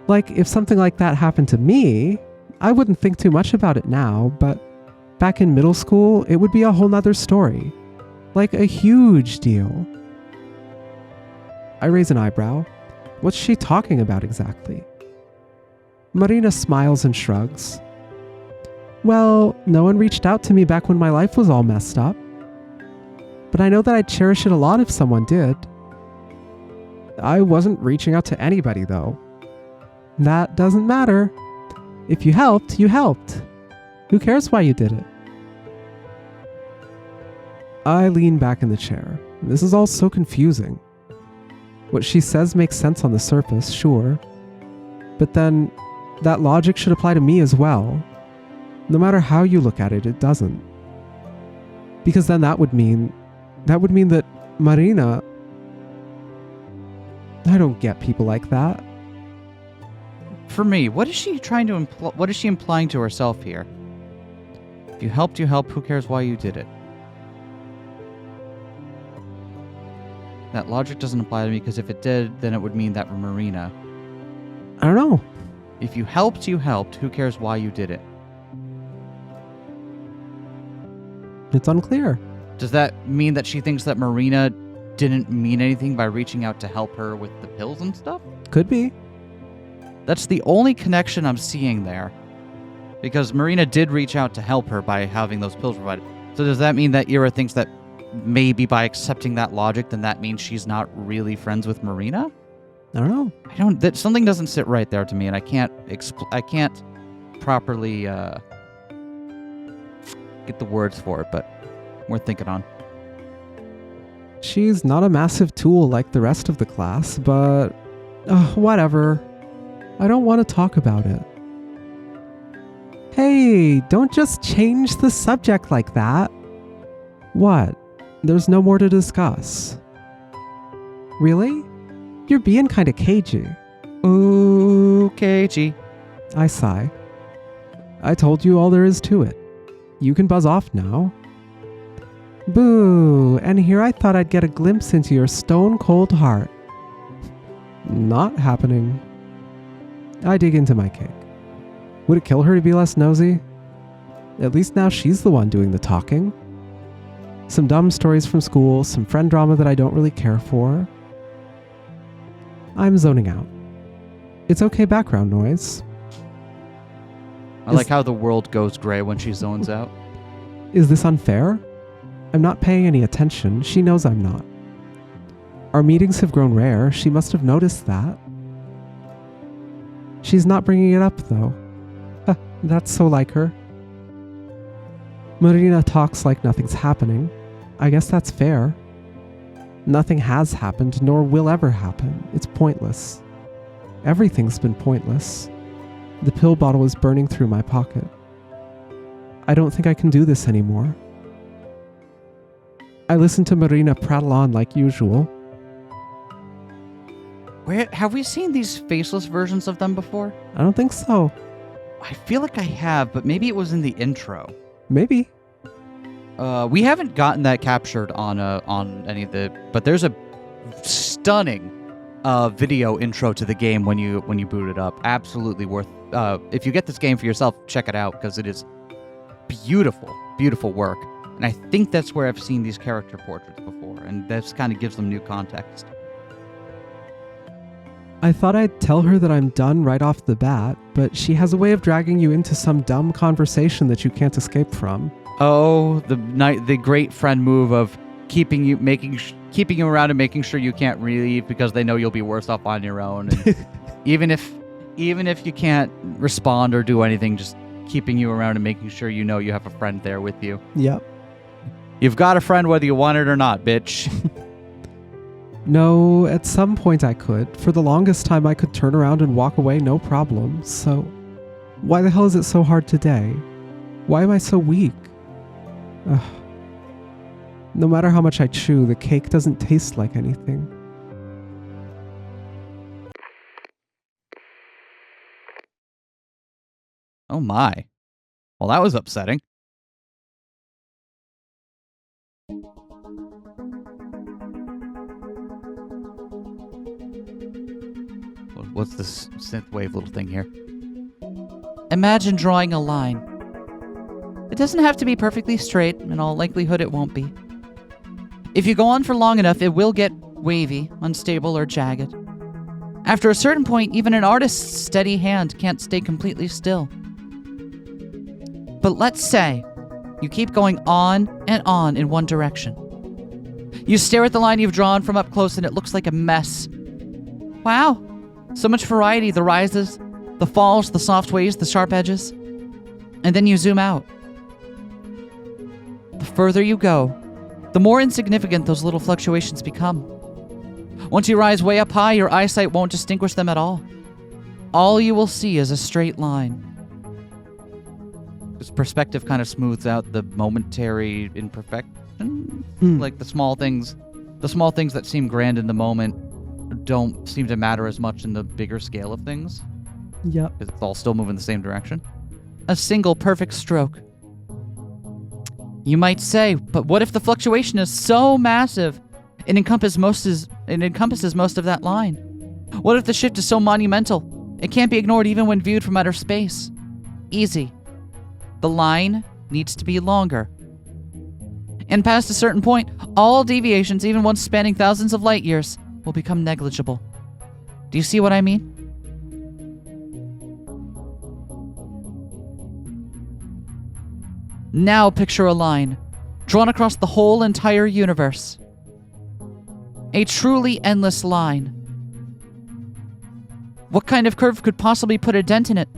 Like, if something like that happened to me, I wouldn't think too much about it now, but back in middle school, it would be a whole nother story. Like a huge deal. I raise an eyebrow. What's she talking about exactly? Marina smiles and shrugs. Well, no one reached out to me back when my life was all messed up. But I know that I'd cherish it a lot if someone did. I wasn't reaching out to anybody, though. That doesn't matter. If you helped, you helped. Who cares why you did it? I lean back in the chair. This is all so confusing. What she says makes sense on the surface, sure. But then, that logic should apply to me as well. No matter how you look at it, it doesn't. Because then that would mean that Marina... I don't get people like that. For me, what is she trying to what is she implying to herself here? If you helped, you helped. Who cares why you did it? That logic doesn't apply to me because if it did, then it would mean that Marina. I don't know. If you helped, you helped. Who cares why you did it? It's unclear. Does that mean that she thinks that Marina didn't mean anything by reaching out to help her with the pills and stuff? Could be. That's the only connection I'm seeing there. Because Marina did reach out to help her by having those pills provided. So does that mean that Ira thinks that maybe by accepting that logic, then that means she's not really friends with Marina? I don't know. That something doesn't sit right there to me, and I can't properly get the words for it, but worth thinking on. She's not a massive tool like the rest of the class, but whatever. I don't want to talk about it. Hey, don't just change the subject like that. What? There's no more to discuss. Really? You're being kind of cagey. Ooh, cagey. I sigh. I told you all there is to it. You can buzz off now. Boo, and here I thought I'd get a glimpse into your stone-cold heart. Not happening. I dig into my cake. Would it kill her to be less nosy? At least now she's the one doing the talking. Some dumb stories from school, some friend drama that I don't really care for. I'm zoning out. It's okay background noise. I like how the world goes gray when she zones out. Is this unfair? I'm not paying any attention. She knows I'm not. Our meetings have grown rare. She must have noticed that. She's not bringing it up, though. That's so like her. Marina talks like nothing's happening. I guess that's fair. Nothing has happened, nor will ever happen. It's pointless. Everything's been pointless. The pill bottle is burning through my pocket. I don't think I can do this anymore. I listen to Marina prattle on like usual. Where have we seen these faceless versions of them before? I don't think so. I feel like I have, but maybe it was in the intro. Maybe. We haven't gotten that captured on any of the, but there's a stunning video intro to the game when you boot it up. Absolutely worth. If you get this game for yourself, check it out because it is beautiful, beautiful work. And I think that's where I've seen these character portraits before, and this kind of gives them new context. I thought I'd tell her that I'm done right off the bat, but she has a way of dragging you into some dumb conversation that you can't escape from. Oh, the great friend move of keeping you around and making sure you can't leave because they know you'll be worse off on your own. And even if you can't respond or do anything, just keeping you around and making sure you know you have a friend there with you. Yep. You've got a friend whether you want it or not, bitch. No, at some point I could. For the longest time I could turn around and walk away no problem. So, why the hell is it so hard today? Why am I so weak? Ugh. No matter how much I chew, the cake doesn't taste like anything. Oh my. Well, that was upsetting. What's this synthwave little thing here? Imagine drawing a line. It doesn't have to be perfectly straight. In all likelihood, it won't be. If you go on for long enough, it will get wavy, unstable, or jagged. After a certain point, even an artist's steady hand can't stay completely still. But let's say you keep going on and on in one direction. You stare at the line you've drawn from up close and it looks like a mess. Wow, so much variety, the rises, the falls, the soft waves, the sharp edges. And then you zoom out. The further you go, the more insignificant those little fluctuations become. Once you rise way up high, your eyesight won't distinguish them at all. All you will see is a straight line. This perspective kind of smooths out the momentary imperfection. Like the small things that seem grand in the moment don't seem to matter as much in the bigger scale of things. Yep. Because it's all still moving the same direction. A single perfect stroke. You might say, but what if the fluctuation is so massive it encompasses most of that line? What if the shift is so monumental it can't be ignored even when viewed from outer space? Easy. The line needs to be longer. And past a certain point, all deviations, even ones spanning thousands of light years, will become negligible. Do you see what I mean? Now picture a line, drawn across the whole entire universe. A truly endless line. What kind of curve could possibly put a dent in it?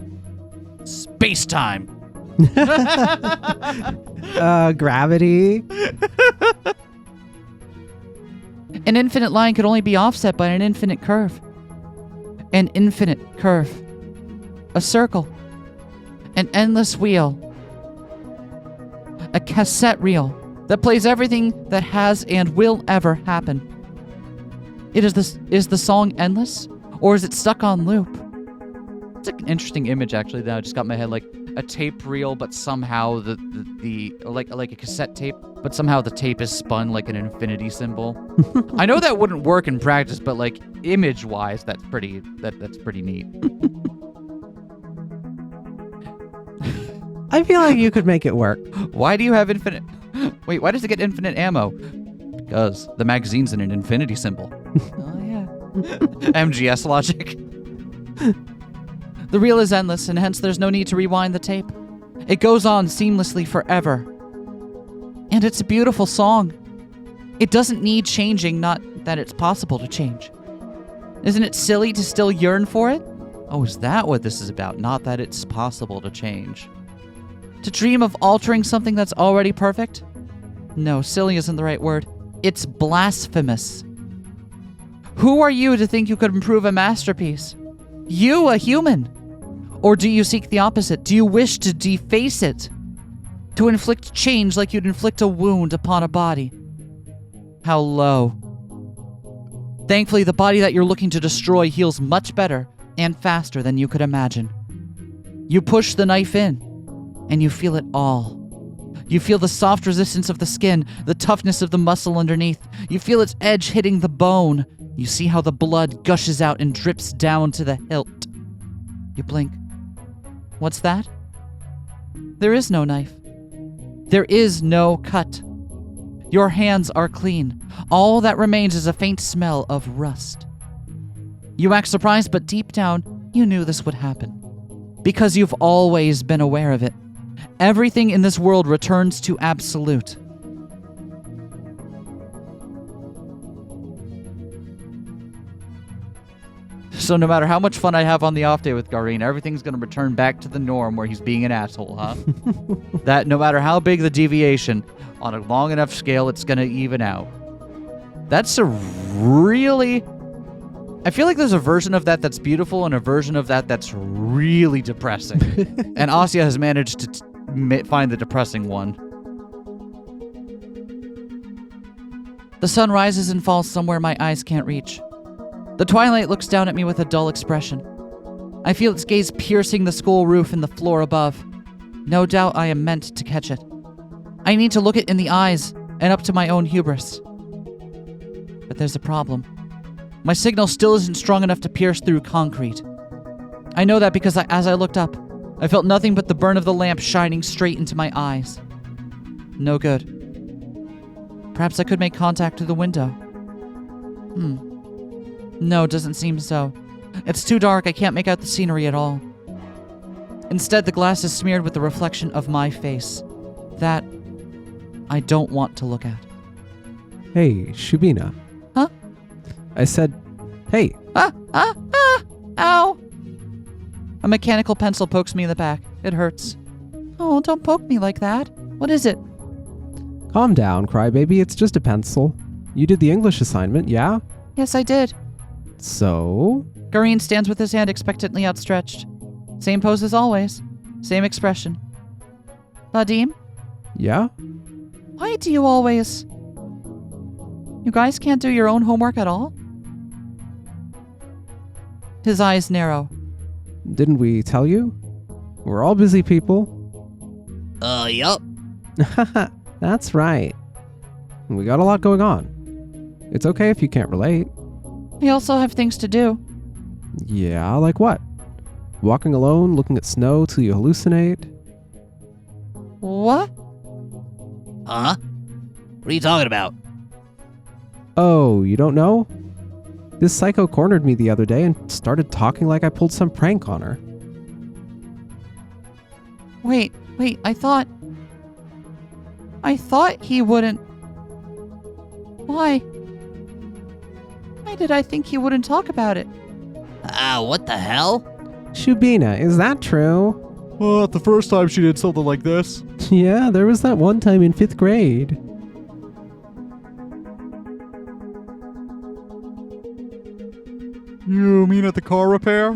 Space-time. Gravity. An infinite line could only be offset by an infinite curve. An infinite curve. A circle. An endless wheel. A cassette reel that plays everything that has and will ever happen. Is the song endless? Or is it stuck on loop? It's an interesting image, actually, that I just got in my head, like a tape reel, but somehow like a cassette tape, but somehow the tape is spun like an infinity symbol. I know that wouldn't work in practice, but like image-wise, that's pretty neat. I feel like you could make it work. Why do you have infinite... Wait, why does it get infinite ammo? Because the magazine's in an infinity symbol. Oh, yeah. MGS logic. The reel is endless, and hence there's no need to rewind the tape. It goes on seamlessly forever. And it's a beautiful song. It doesn't need changing, not that it's possible to change. Isn't it silly to still yearn for it? Oh, is that what this is about? Not that it's possible to change. To dream of altering something that's already perfect? No, silly isn't the right word. It's blasphemous. Who are you to think you could improve a masterpiece? You, a human? Or do you seek the opposite? Do you wish to deface it? To inflict change like you'd inflict a wound upon a body? How low. Thankfully, the body that you're looking to destroy heals much better and faster than you could imagine. You push the knife in, and you feel it all. You feel the soft resistance of the skin, the toughness of the muscle underneath. You feel its edge hitting the bone. You see how the blood gushes out and drips down to the hilt. You blink. What's that? There is no knife. There is no cut. Your hands are clean. All that remains is a faint smell of rust. You act surprised, but deep down, you knew this would happen. Because you've always been aware of it. Everything in this world returns to absolute. So no matter how much fun I have on the off day with Garin, everything's going to return back to the norm where he's being an asshole, huh? That no matter how big the deviation, on a long enough scale, it's going to even out. That's a really... I feel like there's a version of that that's beautiful and a version of that that's really depressing. And Asya has managed to find the depressing one. The sun rises and falls somewhere my eyes can't reach. The twilight looks down at me with a dull expression. I feel its gaze piercing the school roof and the floor above. No doubt I am meant to catch it. I need to look it in the eyes and up to my own hubris. But there's a problem. My signal still isn't strong enough to pierce through concrete. I know that because as I looked up, I felt nothing but the burn of the lamp shining straight into my eyes. No good. Perhaps I could make contact through the window. No, doesn't seem so. It's too dark, I can't make out the scenery at all. Instead, the glass is smeared with the reflection of my face. That I don't want to look at. Hey, Shubina. Huh? I said, hey. Ow! A mechanical pencil pokes me in the back. It hurts. Oh, don't poke me like that. What is it? Calm down, crybaby. It's just a pencil. You did the English assignment, yeah? Yes, I did. So? Gareen stands with his hand expectantly outstretched. Same pose as always. Same expression. Vadim? Yeah? Why do you always... You guys can't do your own homework at all? His eyes narrow. Didn't we tell you? We're all busy people. Yup. That's right. We got a lot going on. It's okay if you can't relate. We also have things to do. Yeah, like what? Walking alone, looking at snow till you hallucinate? What? Huh? What are you talking about? Oh, you don't know? This psycho cornered me the other day and started talking like I pulled some prank on her. Wait, I thought he wouldn't... Why? Why did I think he wouldn't talk about it? What the hell? Shubina, is that true? Well, the first time she did something like this. Yeah, there was that one time in 5th grade. You mean at the car repair?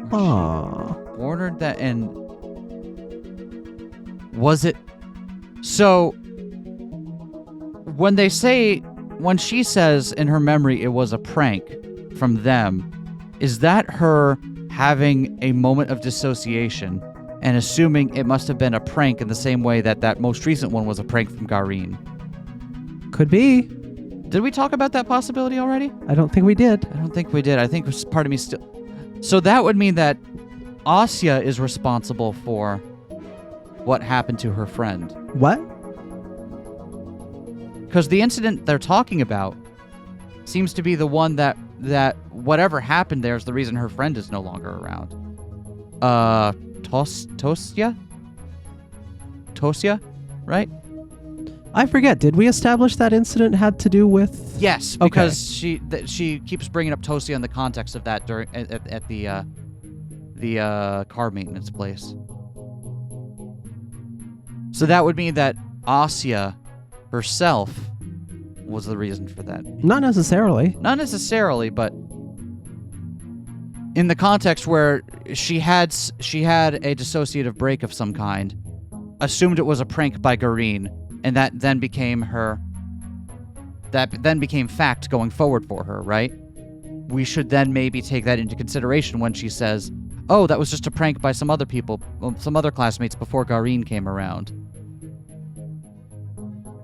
Aww. Ordered that and... Was it... So... When she says in her memory it was a prank from them, is that her having a moment of dissociation and assuming it must have been a prank in the same way that most recent one was a prank from Gareen? Could be. Did we talk about that possibility already? I don't think we did. I don't think we did. I think part of me still... So that would mean that Asya is responsible for what happened to her friend. What? Because the incident they're talking about seems to be the one that whatever happened there is the reason her friend is no longer around. Tosya? Tosya? Right? I forget, did we establish that incident had to do with... Yes, because she keeps bringing up Tosya in the context of that during at the car maintenance place. So that would mean that Asya herself was the reason for that. Not necessarily. Not necessarily, but in the context where she had a dissociative break of some kind, assumed it was a prank by Gareen, and that then became fact going forward for her, right? We should then maybe take that into consideration when she says, oh, that was just a prank by some other people, some other classmates before Gareen came around.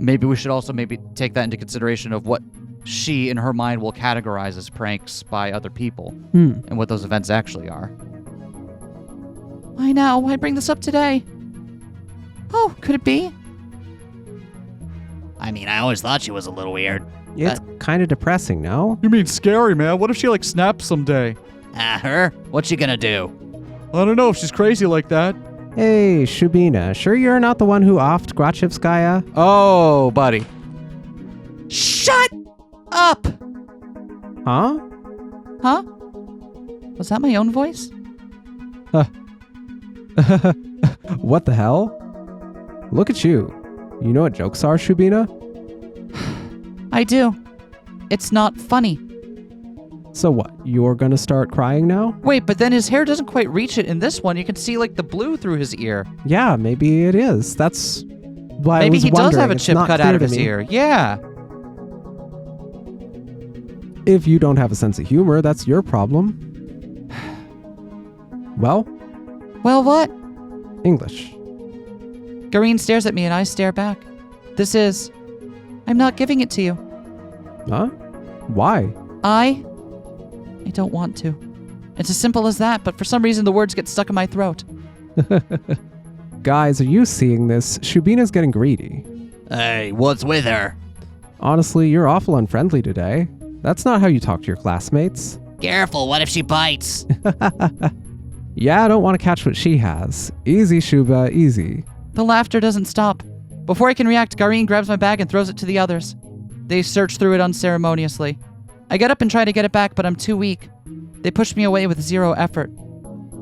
Maybe we should also take that into consideration of what she, in her mind, will categorize as pranks by other people, and what those events actually are. Why now? Why bring this up today? Oh, could it be? I mean, I always thought she was a little weird. It's kind of depressing, no? You mean scary, man? What if she, snaps someday? Her? What's she gonna do? I don't know if she's crazy like that. Hey, Shubina, sure you're not the one who offed Grachevskaya? Oh, buddy. Shut up! Huh? Huh? Was that my own voice? What the hell? Look at you. You know what jokes are, Shubina? I do. It's not funny. So what, you're gonna start crying now? Wait, but then his hair doesn't quite reach it in this one. You can see like the blue through his ear. Yeah, maybe it is. That's why Maybe I was he does wondering. have a It's chip not cut clear out of to his me. ear. Yeah. If you don't have a sense of humor, that's your problem. Well, Well, what? English. Gareen stares at me and I stare back. This is... I'm not giving it to you. Huh? Why? I don't want to. It's as simple as that, but for some reason the words get stuck in my throat. Guys, are you seeing this? Shubina's getting greedy. Hey, what's with her? Honestly, you're awful unfriendly today. That's not how you talk to your classmates. Careful, what if she bites? Yeah, I don't want to catch what she has. Easy, Shuba, easy. The laughter doesn't stop. Before I can react, Gareen grabs my bag and throws it to the others. They search through it unceremoniously. I get up and try to get it back, but I'm too weak. They push me away with zero effort.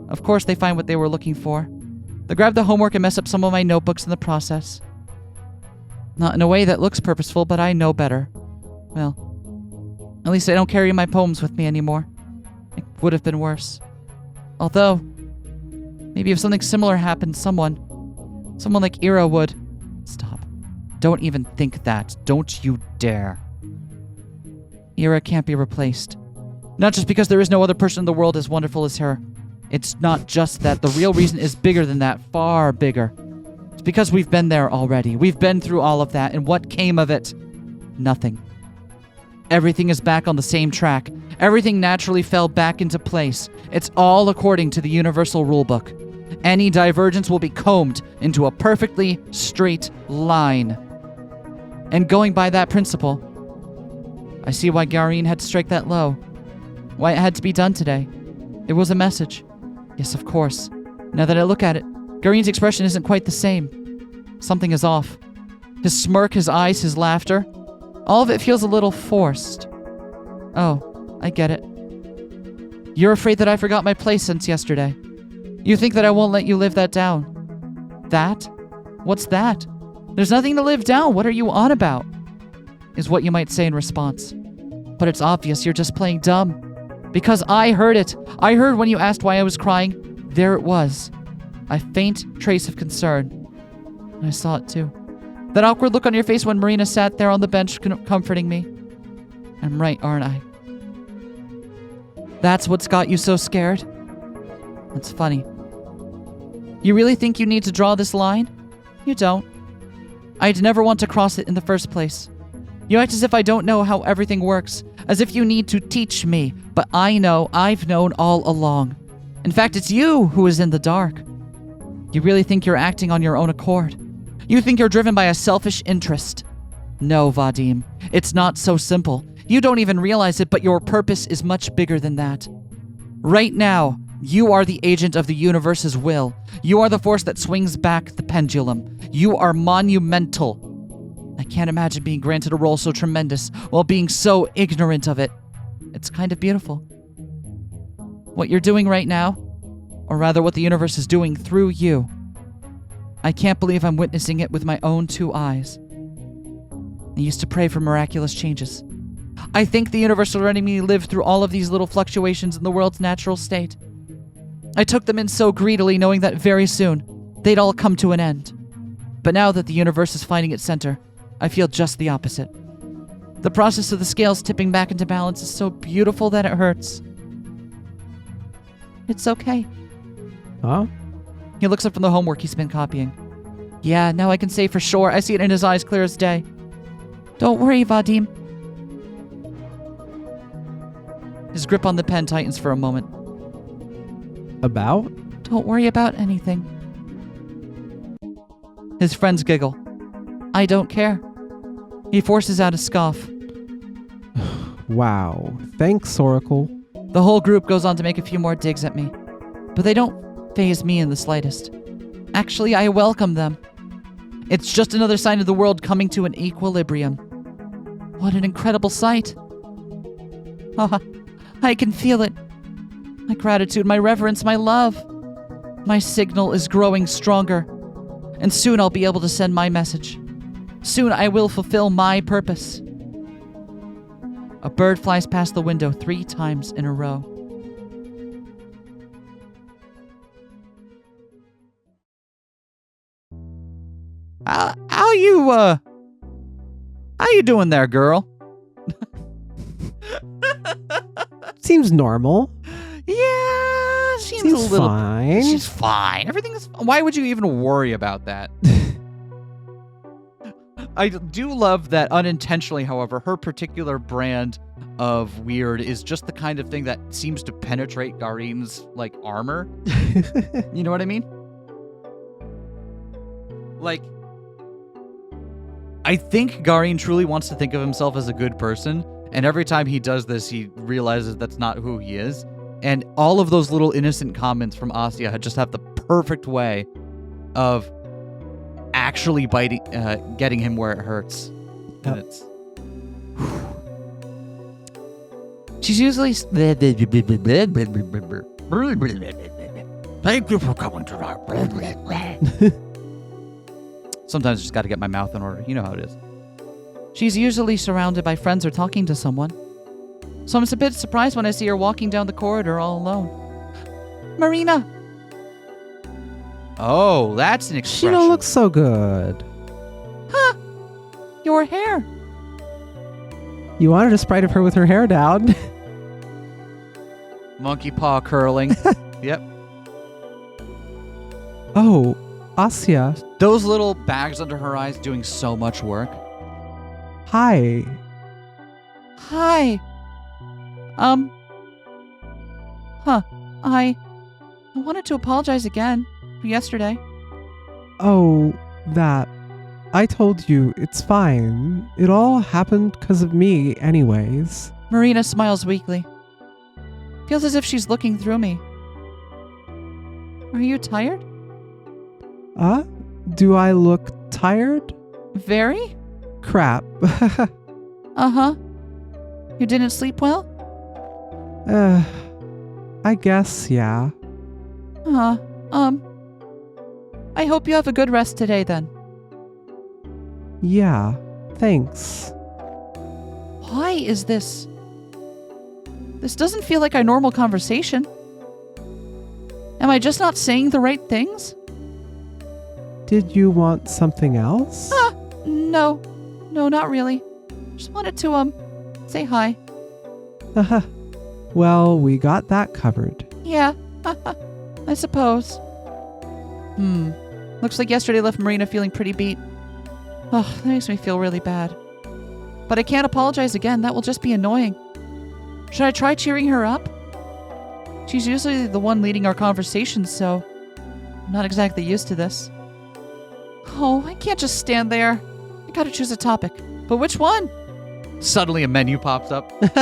Of course, they find what they were looking for. They grab the homework and mess up some of my notebooks in the process. Not in a way that looks purposeful, but I know better. Well, at least I don't carry my poems with me anymore. It would have been worse. Although, maybe if something similar happened, someone like Ira would. Stop. Don't even think that. Don't you dare. Ira can't be replaced. Not just because there is no other person in the world as wonderful as her. It's not just that. The real reason is bigger than that. Far bigger. It's because we've been there already. We've been through all of that, and what came of it? Nothing. Everything is back on the same track. Everything naturally fell back into place. It's all according to the universal rulebook. Any divergence will be combed into a perfectly straight line. And going by that principle, I see why Gareen had to strike that low. Why it had to be done today. It was a message. Yes, of course. Now that I look at it, Gareen's expression isn't quite the same. Something is off. His smirk, his eyes, his laughter, all of it feels a little forced. Oh, I get it. You're afraid that I forgot my place since yesterday. You think that I won't let you live that down. That? What's that? There's nothing to live down. What are you on about? Is what you might say in response. But it's obvious you're just playing dumb. Because I heard it. I heard when you asked why I was crying. There it was. A faint trace of concern. And I saw it too. That awkward look on your face when Marina sat there on the bench comforting me. I'm right, aren't I? That's what's got you so scared? That's funny. You really think you need to draw this line? You don't. I'd never want to cross it in the first place. You act as if I don't know how everything works, as if you need to teach me, but I know I've known all along. In fact, it's you who is in the dark. You really think you're acting on your own accord. You think you're driven by a selfish interest. No, Vadim, it's not so simple. You don't even realize it, but your purpose is much bigger than that. Right now, you are the agent of the universe's will. You are the force that swings back the pendulum. You are monumental. I can't imagine being granted a role so tremendous while being so ignorant of it. It's kind of beautiful. What you're doing right now, or rather what the universe is doing through you, I can't believe I'm witnessing it with my own two eyes. I used to pray for miraculous changes. I think the universe is letting me live through all of these little fluctuations in the world's natural state. I took them in so greedily, knowing that very soon they'd all come to an end. But now that the universe is finding its center, I feel just the opposite. The process of the scales tipping back into balance is so beautiful that it hurts. It's okay. Huh? He looks up from the homework he's been copying. Yeah, now I can say for sure. I see it in his eyes clear as day. Don't worry, Vadim. His grip on the pen tightens for a moment. About? Don't worry about anything. His friends giggle. I don't care. He forces out a scoff. Wow. Thanks, Oracle. The whole group goes on to make a few more digs at me. But they don't faze me in the slightest. Actually, I welcome them. It's just another sign of the world coming to an equilibrium. What an incredible sight. Ah, I can feel it. My gratitude, my reverence, my love. My signal is growing stronger. And soon I'll be able to send my message. Soon I will fulfill my purpose. A bird flies past the window 3 times in a row. How you doing there, girl? Seems normal. Yeah, seems a Seems little. fine. She's fine. Everything's. Why would you even worry about that? I do love that unintentionally, however, her particular brand of weird is just the kind of thing that seems to penetrate Garin's, like, armor. You know what I mean? Like, I think Garin truly wants to think of himself as a good person, and every time he does this, he realizes that's not who he is. And all of those little innocent comments from Asya just have the perfect way of actually getting him where it hurts. Yep. And it's... She's usually... Thank you for coming tonight. Sometimes I just got to get my mouth in order. You know how it is. She's usually surrounded by friends or talking to someone. So I'm a bit surprised when I see her walking down the corridor all alone. Marina! Oh, that's an expression. She don't look so good. Huh! Your hair. You wanted a sprite of her with her hair down. Monkey paw curling. Yep. Oh, Asya. Those little bags under her eyes doing so much work. Hi. Hi. I wanted to apologize again for yesterday. Oh, that. I told you, it's fine. It all happened because of me anyways. Marina smiles weakly. Feels as if she's looking through me. Are you tired? Do I look tired? Very? Crap. Uh-huh. You didn't sleep well? I guess, yeah. I hope you have a good rest today then. Yeah, thanks. Why is this? This doesn't feel like our normal conversation. Am I just not saying the right things? Did you want something else? No. No, not really. Just wanted to, say hi. Well, we got that covered. Yeah, I suppose. Looks like yesterday left Marina feeling pretty beat. Ugh, that makes me feel really bad. But I can't apologize again. That will just be annoying. Should I try cheering her up? She's usually the one leading our conversations, so I'm not exactly used to this. Oh, I can't just stand there. I gotta choose a topic. But which one? Suddenly a menu pops up. It's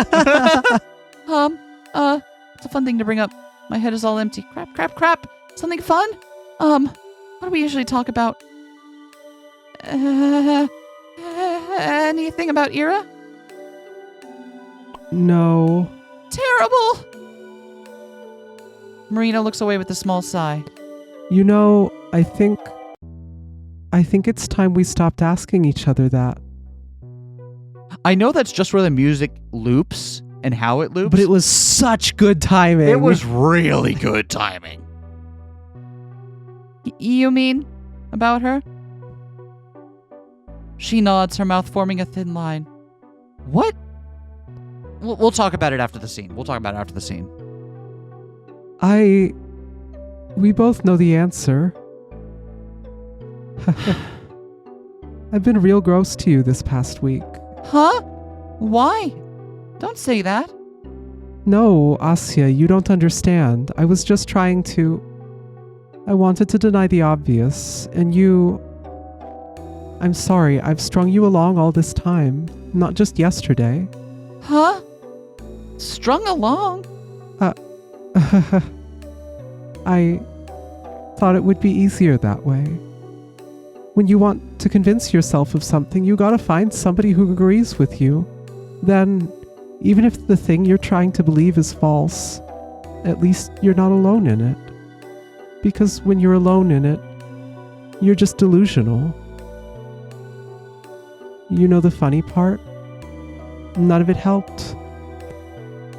a fun thing to bring up. My head is all empty. Crap. Something fun? What do we usually talk about? Anything about Ira? No. Terrible! Marina looks away with a small sigh. You know, I think it's time we stopped asking each other that. I know that's just where the music loops and how it loops. But it was such good timing. It was really good timing. You mean about her? She nods, her mouth forming a thin line. What? We'll talk about it after the scene. We both know the answer. I've been real gross to you this past week. Huh? Why? Don't say that. No, Asya, you don't understand. I was just trying to... I wanted to deny the obvious, and you... I'm sorry, I've strung you along all this time, not just yesterday. Huh? Strung along? I thought it would be easier that way. When you want to convince yourself of something, you gotta find somebody who agrees with you. Then, even if the thing you're trying to believe is false, at least you're not alone in it. Because when you're alone in it, you're just delusional. You know the funny part? None of it helped.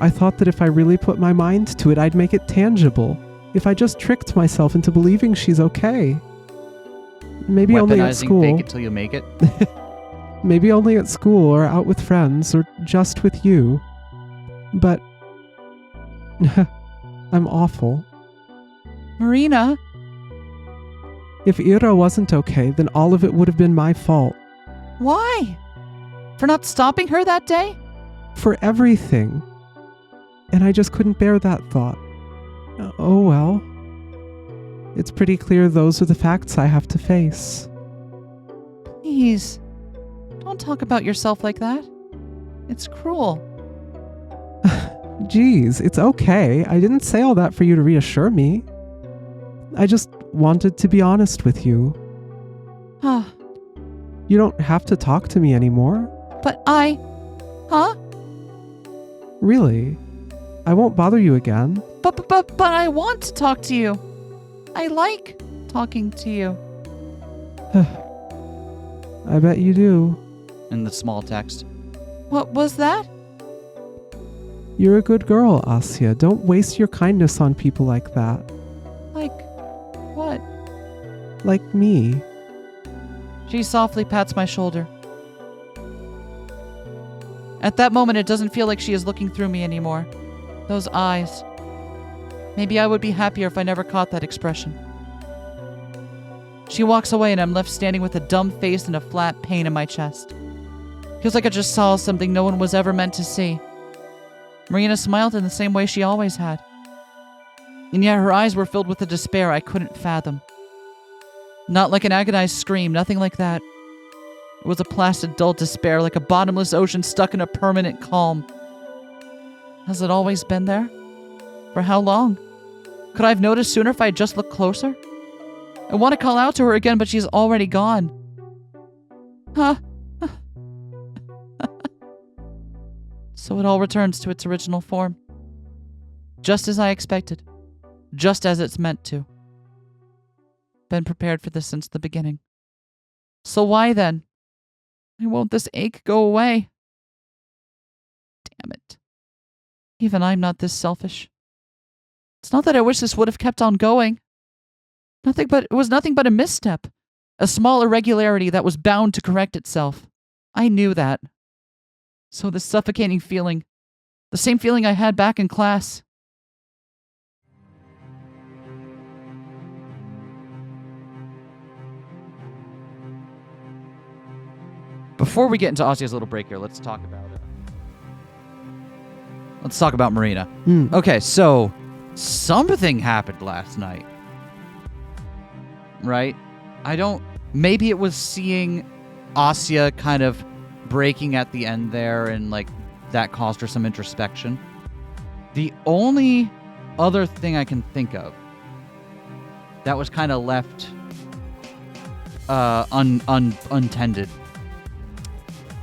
I thought that if I really put my mind to it, I'd make it tangible. If I just tricked myself into believing she's okay. Maybe only at Weaponizing school. fake it till you make it. Maybe only at school or out with friends or just with you. But I'm awful. Marina. If Ira wasn't okay, then all of it would have been my fault. Why? For not stopping her that day? For everything. And I just couldn't bear that thought. Oh well. It's pretty clear those are the facts I have to face. Please. Don't talk about yourself like that. It's cruel. Geez, it's okay. I didn't say all that for you to reassure me. I just wanted to be honest with you. Ah, You don't have to talk to me anymore. but I... Huh? Really. I won't bother you again. But I want to talk to you. I like talking to you. I bet you do. In the small text. What was that? You're a good girl, Asya. Don't waste your kindness on people like that. Like, what? Like me. She softly pats my shoulder. At that moment, it doesn't feel like she is looking through me anymore. Those eyes. Maybe I would be happier if I never caught that expression. She walks away and I'm left standing with a dumb face and a flat pain in my chest. Feels like I just saw something no one was ever meant to see. Marina smiled in the same way she always had. And yet her eyes were filled with a despair I couldn't fathom. Not like an agonized scream, nothing like that. It was a placid, dull despair, like a bottomless ocean stuck in a permanent calm. Has it always been there? For how long? Could I have noticed sooner if I had just looked closer? I want to call out to her again, but she's already gone. Huh? So it all returns to its original form. Just as I expected. Just as it's meant to. Been prepared for this since the beginning. So why then? Why won't this ache go away? Damn it. Even I'm not this selfish. It's not that I wish this would have kept on going. It was nothing but a misstep. A small irregularity that was bound to correct itself. I knew that. So this suffocating feeling, the same feeling I had back in class. Before we get into Asya's little break here, let's talk about it. Let's talk about Marina. Okay, so something happened last night. Right? Maybe it was seeing Asya kind of breaking at the end there and like that caused her some introspection. The only other thing I can think of that was kind of left untended.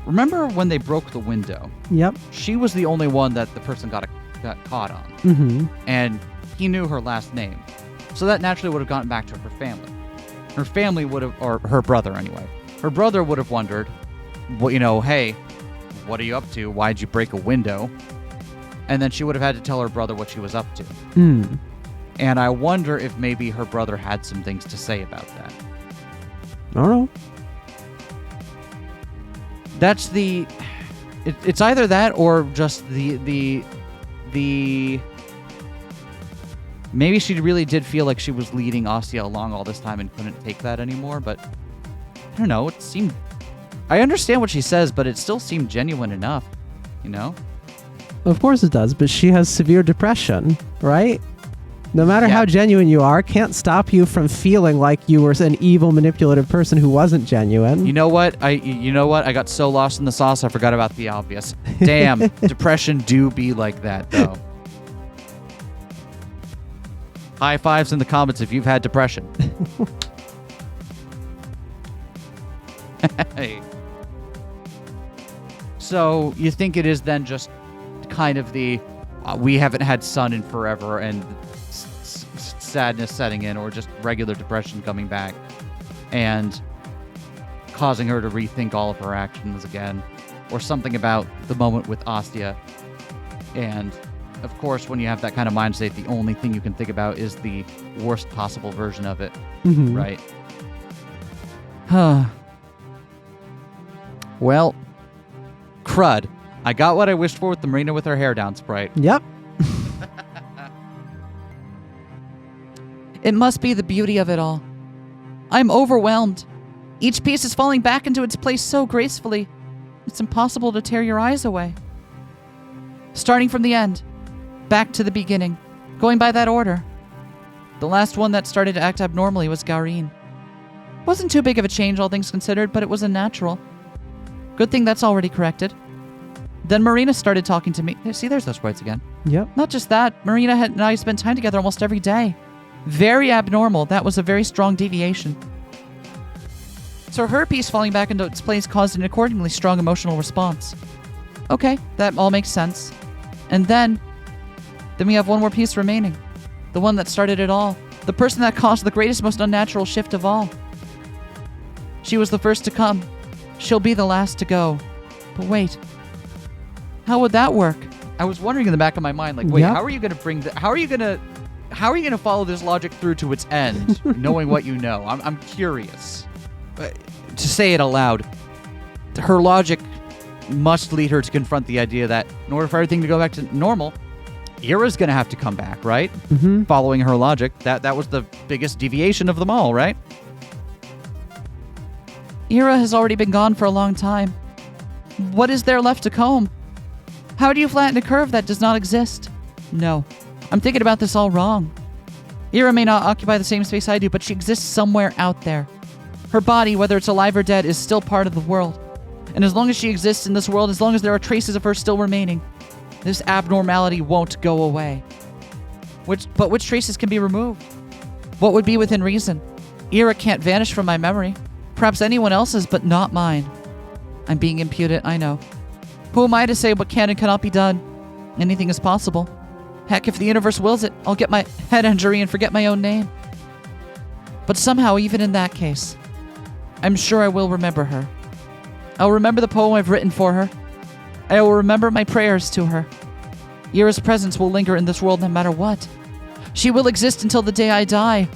Remember when they broke the window? Yep. She was the only one that the person got caught on. Mm-hmm. And he knew her last name. So that naturally would have gotten back to her family. Her family would have, or her brother anyway. Her brother would have wondered, well, hey, what are you up to? Why'd you break a window? And then she would have had to tell her brother what she was up to. And I wonder if maybe her brother had some things to say about that. I don't know. That's it's either that or just the maybe she really did feel like she was leading Asya along all this time and couldn't take that anymore, but I don't know, I understand what she says, but it still seemed genuine enough, Of course it does, but she has severe depression, right? No matter how genuine you are, can't stop you from feeling like you were an evil, manipulative person who wasn't genuine. You know what? I got so lost in the sauce, I forgot about the obvious. Damn, depression do be like that, though. High fives in the comments if you've had depression. Hey. So, you think it is then just kind of the, we haven't had sun in forever, and sadness setting in, or just regular depression coming back, and causing her to rethink all of her actions again, or something about the moment with Asya. And of course, when you have that kind of mind state, the only thing you can think about is the worst possible version of it, Mhm. right? Huh. Well, crud. I got what I wished for with the Marina with her hair down sprite. Yep. It must be the beauty of it all. I'm overwhelmed. Each piece is falling back into its place so gracefully. It's impossible to tear your eyes away. Starting from the end, back to the beginning, going by that order. The last one that started to act abnormally was Garin. Wasn't too big of a change, all things considered, but it was unnatural. Good thing that's already corrected. Then Marina started talking to me. See, there's those sprites again. Yep. Not just that, Marina and I spent time together almost every day. Very abnormal. That was a very strong deviation. So her piece falling back into its place caused an accordingly strong emotional response. Okay, that all makes sense. And then we have one more piece remaining. The one that started it all. The person that caused the greatest, most unnatural shift of all. She was the first to come. She'll be the last to go. But wait. How would that work? I was wondering in the back of my mind, like, wait, Yep. how are you going to bring how are you going to follow this logic through to its end, knowing what you know? I'm curious. To say it aloud, her logic must lead her to confront the idea that in order for everything to go back to normal, Ira's going to have to come back, right? Mm-hmm. Following her logic, that was the biggest deviation of them all, right? Ira has already been gone for a long time. What is there left to comb? How do you flatten a curve that does not exist? No, I'm thinking about this all wrong. Ira may not occupy the same space I do, but she exists somewhere out there. Her body, whether it's alive or dead, is still part of the world. And as long as she exists in this world, as long as there are traces of her still remaining, this abnormality won't go away. But which traces can be removed? What would be within reason? Ira can't vanish from my memory. Perhaps anyone else's, but not mine. I'm being impudent, I know. Who am I to say what can and cannot be done? Anything is possible. Heck, if the universe wills it, I'll get my head injury and forget my own name. But somehow, even in that case, I'm sure I will remember her. I'll remember the poem I've written for her. I will remember my prayers to her. Ira's presence will linger in this world no matter what. She will exist until the day I die.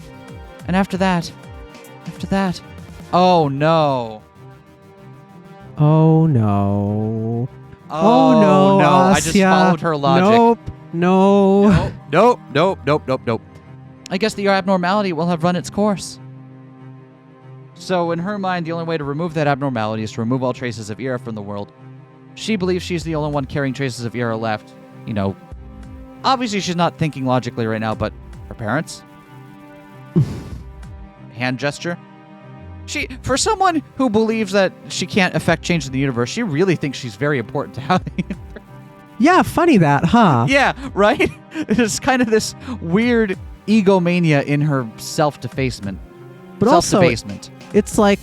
And after that... Oh no. Oh no. Oh no, no. Asya. I just followed her logic. Nope. No. Nope. I guess the abnormality will have run its course. So in her mind, the only way to remove that abnormality is to remove all traces of Ira from the world. She believes she's the only one carrying traces of Ira left. You know, obviously she's not thinking logically right now, but her parents? Hand gesture? For someone who believes that she can't affect change in the universe, she really thinks she's very important to how the universe. Yeah, funny that, huh? Yeah, right? It's kind of this weird egomania in her self-defacement. But also, Self-debasement. it's like,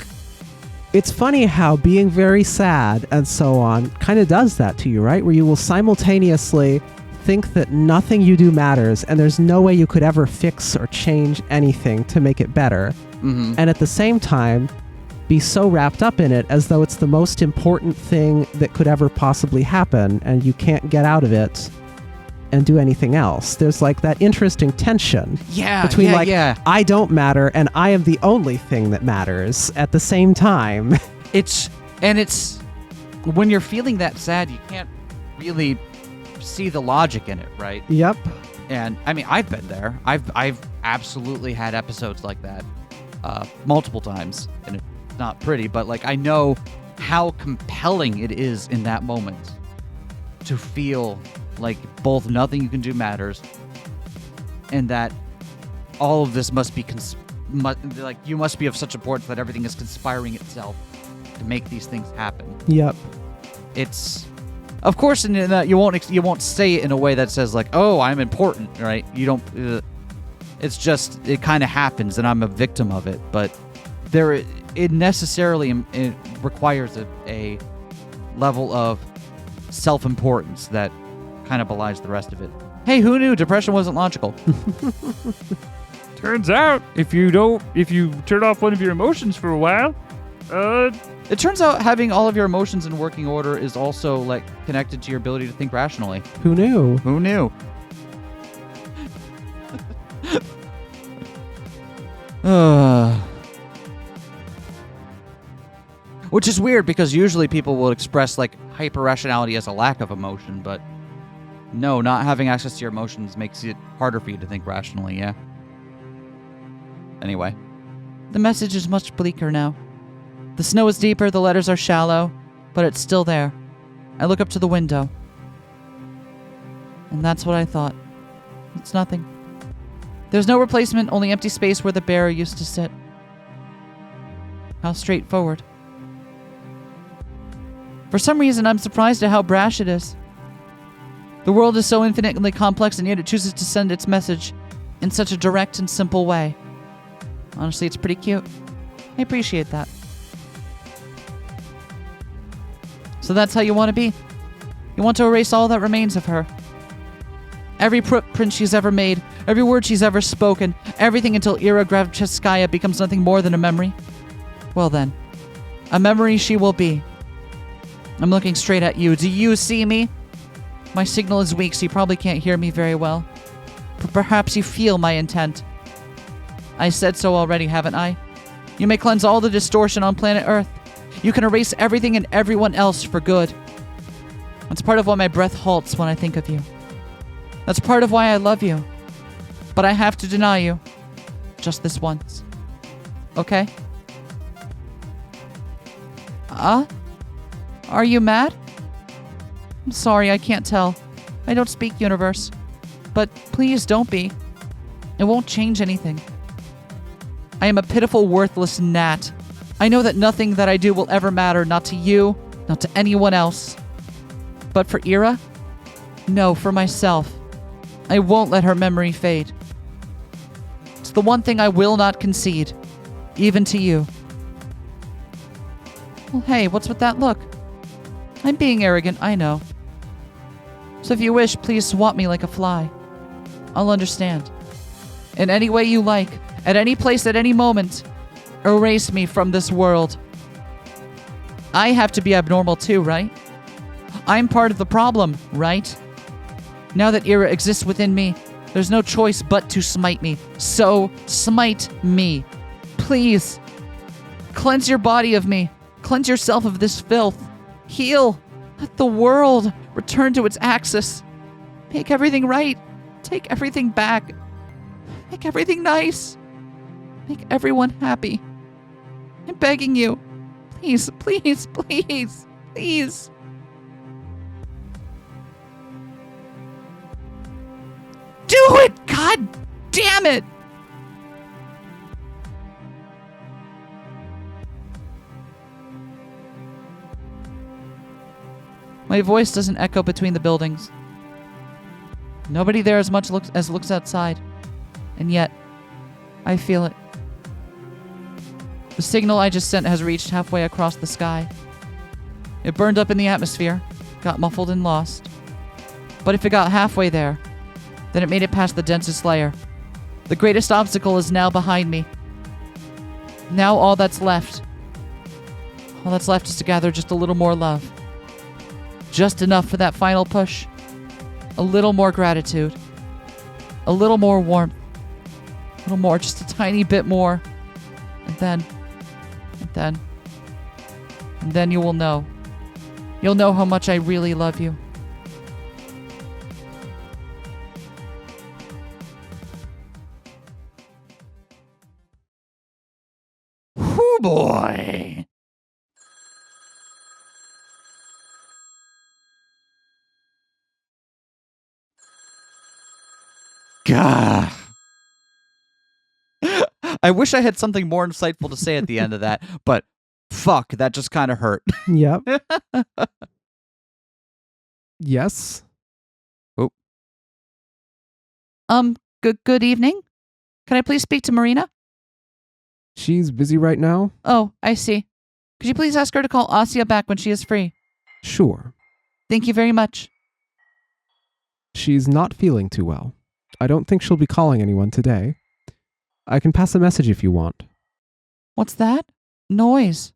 it's funny how being very sad and so on kind of does that to you, right? Where you will simultaneously think that nothing you do matters and there's no way you could ever fix or change anything to make it better. Mm-hmm. And at the same time, be so wrapped up in it as though it's the most important thing that could ever possibly happen and you can't get out of it and do anything else. There's like that interesting tension between I don't matter and I am the only thing that matters at the same time. It's when you're feeling that sad, you can't really see the logic in it, right? Yep. And I mean, I've been there. I've absolutely had episodes like that multiple times, and it's not pretty, but like I know how compelling it is in that moment to feel like both nothing you can do matters and that all of this must be like you must be of such importance that everything is conspiring itself to make these things happen. Yep. It's of course in that you won't say it in a way that says like, oh, I'm important, right? You don't it's just it kind of happens and I'm a victim of it, but it necessarily requires a level of self-importance that kind of belies the rest of it. Hey, who knew depression wasn't logical? Turns out, if you turn off one of your emotions for a while, It turns out having all of your emotions in working order is also, like, connected to your ability to think rationally. Who knew? Who knew? Which is weird because usually people will express like hyper-rationality as a lack of emotion, but no, not having access to your emotions makes it harder for you to think rationally, yeah? Anyway. The message is much bleaker now. The snow is deeper, the letters are shallow, but it's still there. I look up to the window. And that's what I thought. It's nothing. There's no replacement, only empty space where the bearer used to sit. How straightforward. For some reason, I'm surprised at how brash it is. The world is so infinitely complex, and yet it chooses to send its message in such a direct and simple way. Honestly, it's pretty cute. I appreciate that. So that's how you want to be. You want to erase all that remains of her. Every footprint she's ever made, every word she's ever spoken, everything until Ira Gravcheskaya becomes nothing more than a memory. Well then, a memory she will be. I'm looking straight at you. Do you see me? My signal is weak, so you probably can't hear me very well. But perhaps you feel my intent. I said so already, haven't I? You may cleanse all the distortion on planet Earth. You can erase everything and everyone else for good. That's part of why my breath halts when I think of you. That's part of why I love you. But I have to deny you. Just this once. Okay? Are you mad? I'm sorry, I can't tell. I don't speak universe. But please don't be. It won't change anything. I am a pitiful, worthless gnat. I know that nothing that I do will ever matter, not to you, not to anyone else. But for Ira? No, for myself. I won't let her memory fade. It's the one thing I will not concede, even to you. Well, hey, what's with that look? I'm being arrogant, I know. So if you wish, please swat me like a fly. I'll understand. In any way you like, at any place, at any moment, erase me from this world. I have to be abnormal too, right? I'm part of the problem, right? Now that Ira exists within me, there's no choice but to smite me. So, smite me. Please. Cleanse your body of me. Cleanse yourself of this filth. Heal. Let the world return to its axis. Make everything right. Take everything back. Make everything nice. Make everyone happy. I'm begging you. Please, please, please, please. Do it! God damn it! My voice doesn't echo between the buildings. Nobody there as much looks outside. And yet, I feel it. The signal I just sent has reached halfway across the sky. It burned up in the atmosphere, got muffled and lost. But if it got halfway there, then it made it past the densest layer. The greatest obstacle is now behind me. Now all that's left is to gather just a little more love. Just enough for that final push. A little more gratitude. A little more warmth. A little more, just a tiny bit more. And then you will know. You'll know how much I really love you. Whoo boy! Gah. I wish I had something more insightful to say at the end of that, but fuck, that just kind of hurt. Yep. Yes. Oh. Good evening. Can I please speak to Marina? She's busy right now? Oh, I see. Could you please ask her to call Asya back when she is free? Sure. Thank you very much. She's not feeling too well. I don't think she'll be calling anyone today. I can pass a message if you want. What's that? Noise.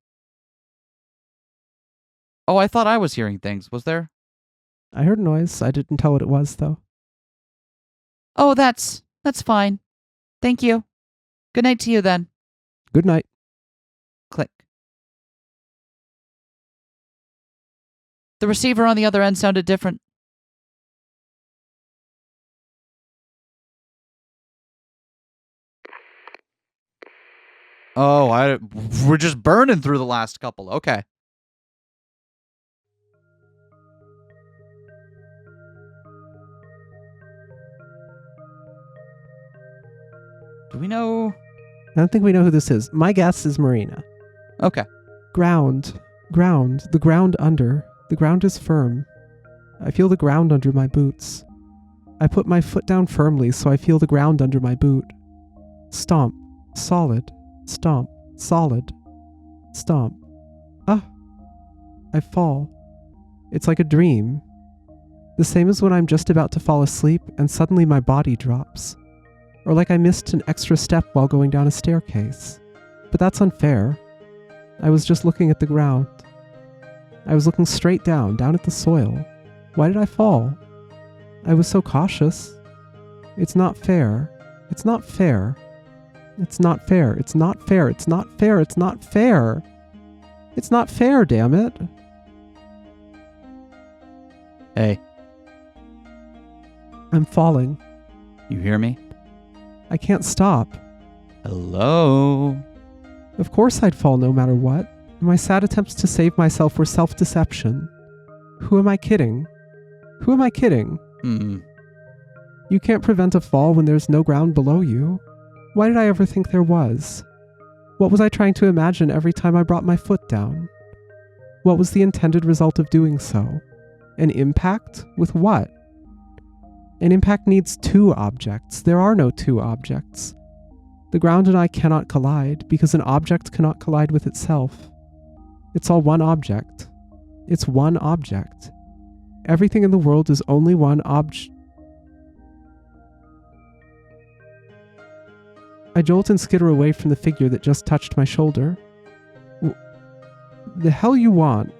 Oh, I thought I was hearing things. Was there? I heard a noise. I didn't tell what it was, though. Oh, that's fine. Thank you. Good night to you then. Good night. Click. The receiver on the other end sounded different. Oh, we're just burning through the last couple. Okay. Do we know? I don't think we know who this is. My guess is Marina. Okay. Ground. The ground under. The ground is firm. I feel the ground under my boots. I put my foot down firmly so I feel the ground under my boot. Stomp. Solid. Stomp. Solid. Stomp. Ah. I fall. It's like a dream. The same as when I'm just about to fall asleep and suddenly my body drops. Or like I missed an extra step while going down a staircase. But that's unfair. I was just looking at the ground. I was looking straight down at the soil. Why did I fall? I was so cautious. It's not fair. It's not fair. It's not fair. It's not fair. It's not fair. It's not fair. It's not fair, damn it. Hey. I'm falling. You hear me? I can't stop. Hello? Of course I'd fall no matter what. My sad attempts to save myself were self-deception. Who am I kidding? Who am I kidding? You can't prevent a fall when there's no ground below you. Why did I ever think there was? What was I trying to imagine every time I brought my foot down? What was the intended result of doing so? An impact? With what? An impact needs two objects. There are no two objects. The ground and I cannot collide because an object cannot collide with itself. It's all one object. It's one object. Everything in the world is only one object. I jolt and skitter away from the figure that just touched my shoulder. The hell you want?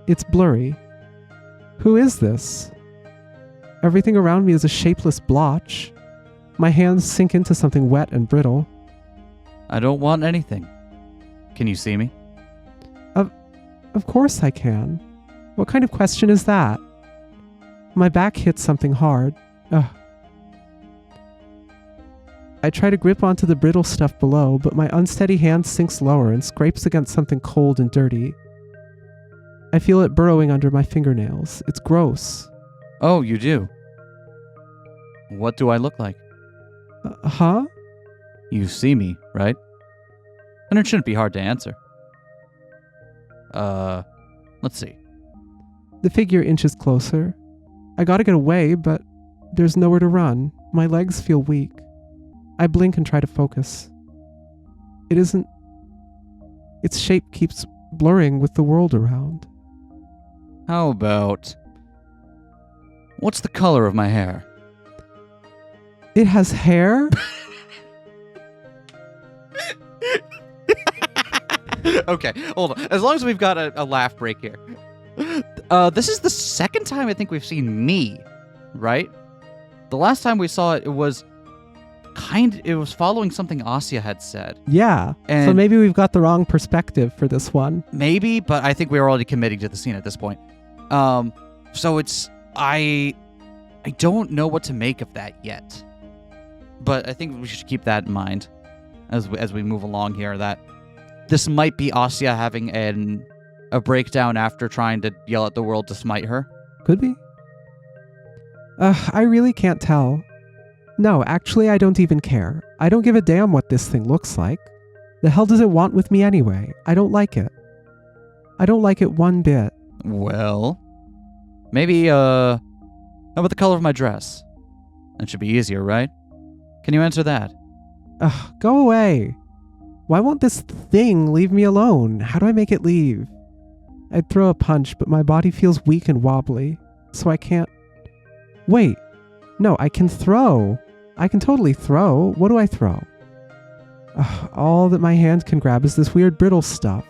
It's blurry. Who is this? Everything around me is a shapeless blotch. My hands sink into something wet and brittle. I don't want anything. Can you see me? Of course I can. What kind of question is that? My back hits something hard. Ugh. I try to grip onto the brittle stuff below, but my unsteady hand sinks lower and scrapes against something cold and dirty. I feel it burrowing under my fingernails. It's gross. Oh, you do? What do I look like? Huh? You see me, right? And it shouldn't be hard to answer. Let's see. The figure inches closer. I gotta get away, but there's nowhere to run. My legs feel weak. I blink and try to focus. It isn't... Its shape keeps blurring with the world around. How about... What's the color of my hair? It has hair? Okay, hold on. As long as we've got a laugh break here. This is the second time I think we've seen me, right? The last time we saw it, it was following something Asya had said. Yeah. So And- maybe we've got the wrong perspective for this one. Maybe, but I think we were already committing to the scene at this point. So it's... I don't know what to make of that yet. But I think we should keep that in mind as we move along here, that this might be Asya having a breakdown after trying to yell at the world to smite her. Could be. I really can't tell. No, actually, I don't even care. I don't give a damn what this thing looks like. The hell does it want with me anyway? I don't like it. I don't like it one bit. Well, maybe, how about the color of my dress? That should be easier, right? Can you answer that? Ugh, go away. Why won't this thing leave me alone? How do I make it leave? I'd throw a punch, but my body feels weak and wobbly, so I can't... Wait. No, I can throw. I can totally throw. What do I throw? Ugh, all that my hand can grab is this weird brittle stuff.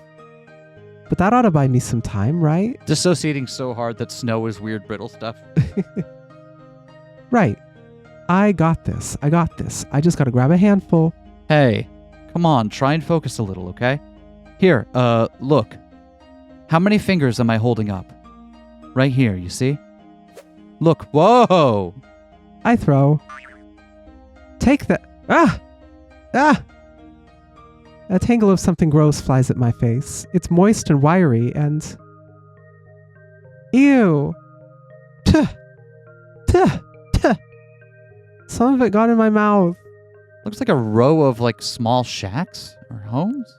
But that ought to buy me some time, right? Dissociating so hard that snow is weird brittle stuff. Right. I got this. I got this. I just gotta grab a handful. Hey, come on, try and focus a little, okay? Here, look. How many fingers am I holding up? Right here, you see? Look, whoa! I throw. Take that. Ah! Ah! A tangle of something gross flies at my face. It's moist and wiry and... Ew! Tuh! Tuh! Tuh! Some of it got in my mouth. Looks like a row of, like, small shacks or homes?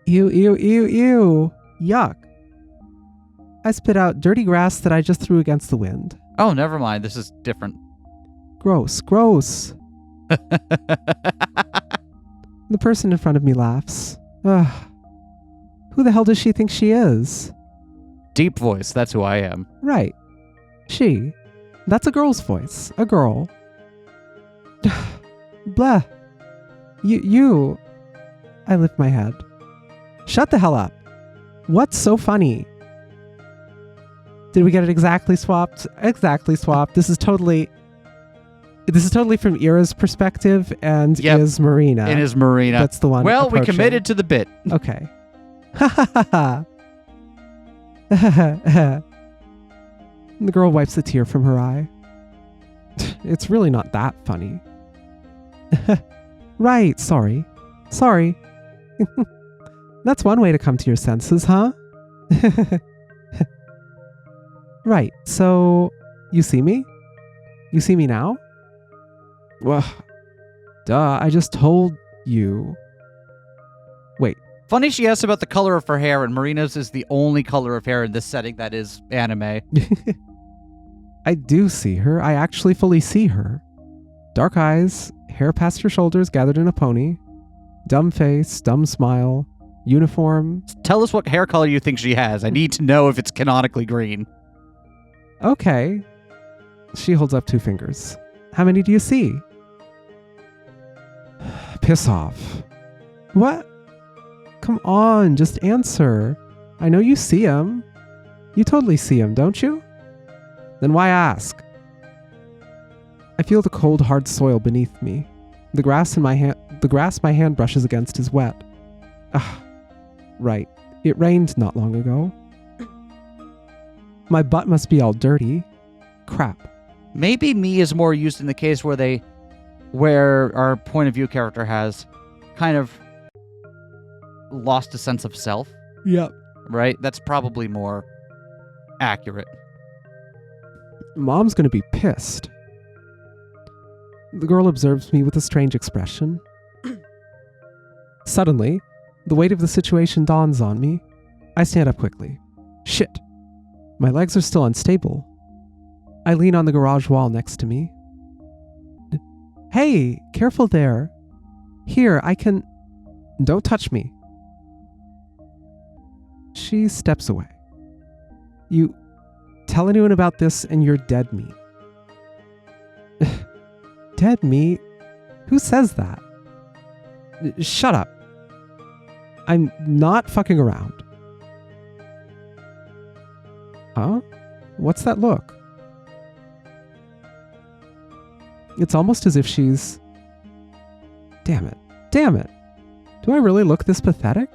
Ew, ew, ew, ew. Yuck. I spit out dirty grass that I just threw against the wind. Oh, never mind. This is different. Gross, gross. The person in front of me laughs. Ugh. Who the hell does she think she is? Deep voice, that's who I am. Right. She. That's a girl's voice. A girl. Blah. You. I lift my head. Shut the hell up. What's so funny? Did we get it exactly swapped? Exactly swapped. This is totally from Ira's perspective and Yep. is Marina. It is Marina. That's the one. Well, we approaching. committed to the bit. Okay. Ha ha ha ha. The girl wipes a tear from her eye. It's really not that funny. Right, sorry. Sorry. That's one way to come to your senses, huh? Right, so you see me? You see me now? Well, duh, I just told you. Wait. Funny she asked about the color of her hair, and Marina's is the only color of hair in this setting that is anime. I do see her. I actually fully see her. Dark eyes, hair past her shoulders gathered in a pony, dumb face, dumb smile, uniform. Tell us what hair color you think she has. I need to know if it's canonically green. Okay. She holds up 2 fingers. How many do you see? Piss off. What? Come on, just answer. I know you see him. You totally see him, don't you? Then why ask? I feel the cold, hard soil beneath me. The grass my hand brushes against is wet. Ah, right. It rained not long ago. My butt must be all dirty. Crap. Maybe me is more used in the case where our point of view character has kind of lost a sense of self, Yep. right? That's probably more accurate. Mom's gonna be pissed. The girl observes me with a strange expression. Suddenly, the weight of the situation dawns on me. I stand up quickly. Shit. My legs are still unstable. I lean on the garage wall next to me. Hey, careful there. Here, I can... Don't touch me. She steps away. You tell anyone about this and you're dead meat. Dead meat? Who says that? Shut up. I'm not fucking around. Huh? What's that look? It's almost as if she's... Damn it. Damn it. Do I really look this pathetic?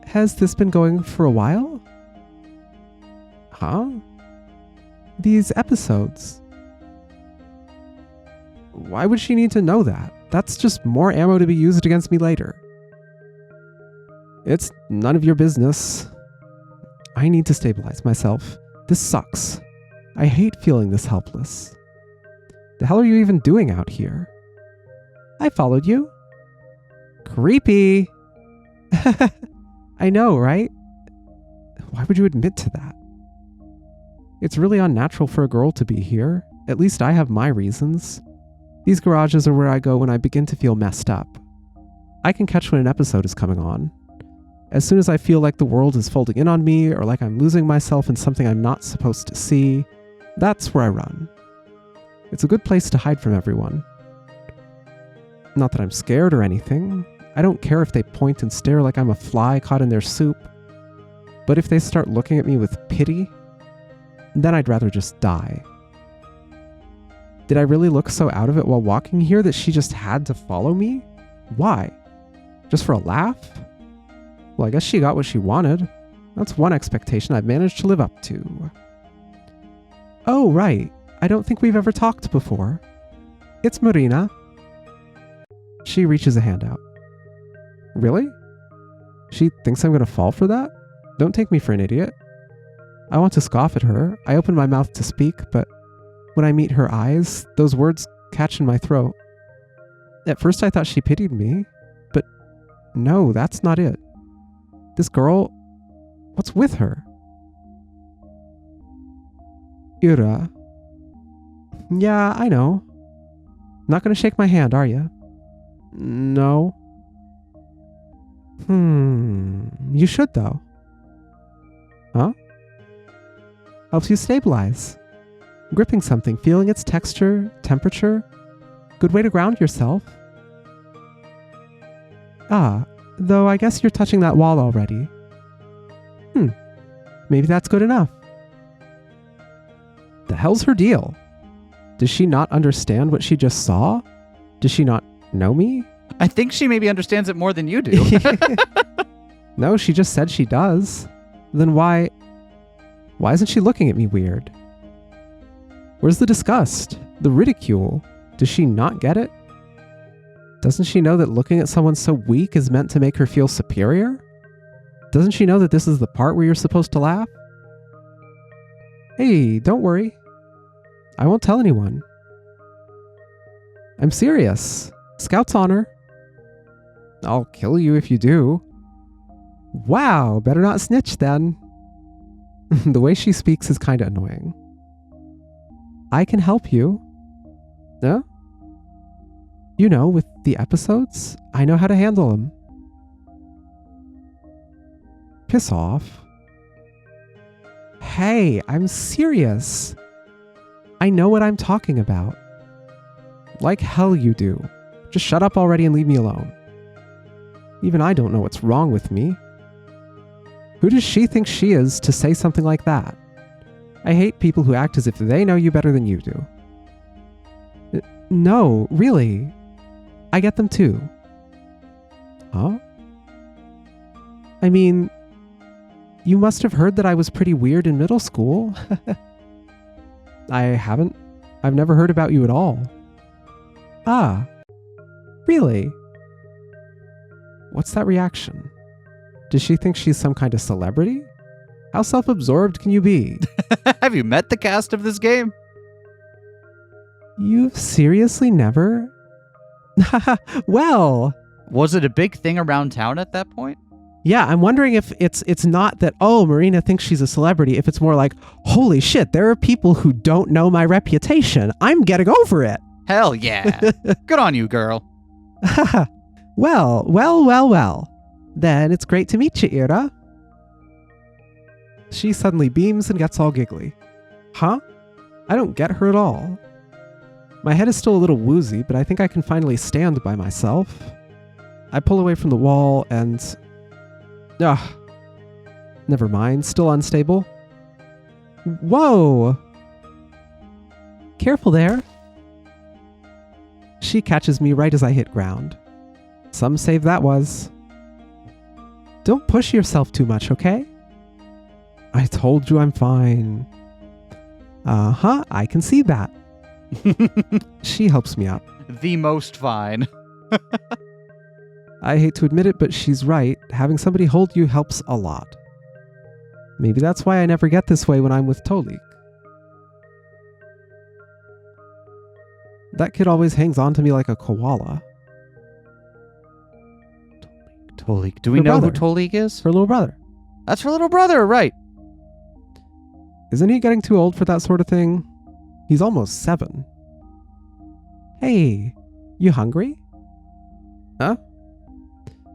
Has this been going for a while? Huh? These episodes. Why would she need to know that? That's just more ammo to be used against me later. It's none of your business. I need to stabilize myself. This sucks. I hate feeling this helpless. The hell are you even doing out here? I followed you. Creepy. I know, right? Why would you admit to that? It's really unnatural for a girl to be here. At least I have my reasons. These garages are where I go when I begin to feel messed up. I can catch when an episode is coming on. As soon as I feel like the world is folding in on me or like I'm losing myself in something I'm not supposed to see, that's where I run. It's a good place to hide from everyone. Not that I'm scared or anything. I don't care if they point and stare like I'm a fly caught in their soup. But if they start looking at me with pity, then I'd rather just die. Did I really look so out of it while walking here that she just had to follow me? Why? Just for a laugh? Well, I guess she got what she wanted. That's one expectation I've managed to live up to. Oh, right. I don't think we've ever talked before. It's Marina. She reaches a hand out. Really? She thinks I'm going to fall for that? Don't take me for an idiot. I want to scoff at her. I open my mouth to speak, but when I meet her eyes, those words catch in my throat. At first I thought she pitied me, but no, that's not it. This girl, what's with her? Ira. Yeah, I know. Not gonna shake my hand, are you? No. You should though. Huh? Helps you stabilize. Gripping something, feeling its texture, temperature. Good way to ground yourself. Ah, though I guess you're touching that wall already. Maybe that's good enough. The hell's her deal? Does she not understand what she just saw? Does she not know me? I think she maybe understands it more than you do. No, she just said she does. Then why isn't she looking at me weird? Where's the disgust? The ridicule? Does she not get it? Doesn't she know that looking at someone so weak is meant to make her feel superior? Doesn't she know that this is the part where you're supposed to laugh? Hey, don't worry. I won't tell anyone. I'm serious. Scout's honor. I'll kill you if you do. Wow, better not snitch then. The way she speaks is kinda annoying. I can help you. Huh? You know, with the episodes, I know how to handle them. Piss off. Hey, I'm serious. I know what I'm talking about. Like hell you do. Just shut up already and leave me alone. Even I don't know what's wrong with me. Who does she think she is to say something like that? I hate people who act as if they know you better than you do. No, really. I get them too. Huh? I mean, you must have heard that I was pretty weird in middle school. I haven't. I've never heard about you at all. Ah, really? What's that reaction? Does she think she's some kind of celebrity? How self-absorbed can you be? Have you met the cast of this game? You've seriously never? Well... Was it a big thing around town at that point? Yeah, I'm wondering if it's not that, oh, Marina thinks she's a celebrity, if it's more like, holy shit, there are people who don't know my reputation. I'm getting over it. Hell yeah. Good on you, girl. Well. Then it's great to meet you, Ira. She suddenly beams and gets all giggly. Huh? I don't get her at all. My head is still a little woozy, but I think I can finally stand by myself. I pull away from the wall and... never mind, still unstable. Whoa! Careful there. She catches me right as I hit ground. Some save that was. Don't push yourself too much, okay? I told you I'm fine. Uh-huh, I can see that. She helps me up. The most fine. I hate to admit it, but she's right. Having somebody hold you helps a lot. Maybe that's why I never get this way when I'm with Tolik. That kid always hangs on to me like a koala. Tolik. Do we Her know brother. who Tolik is? Her little brother. That's her little brother, right? Isn't he getting too old for that sort of thing? He's almost 7. Hey, you hungry? Huh?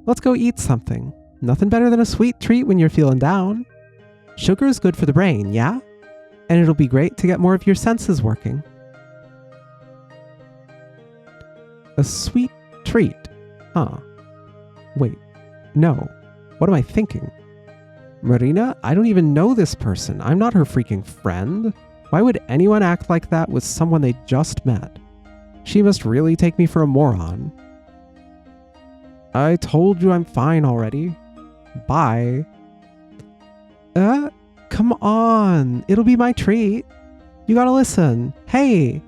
Let's go eat something. Nothing better than a sweet treat when you're feeling down. Sugar is good for the brain, yeah? And it'll be great to get more of your senses working. A sweet Treat. Huh. Wait. No. What am I thinking? Marina? I don't even know this person. I'm not her freaking friend. Why would anyone act like that with someone they just met? She must really take me for a moron. I told you I'm fine already. Bye. Come on. It'll be my treat. You gotta listen. Hey.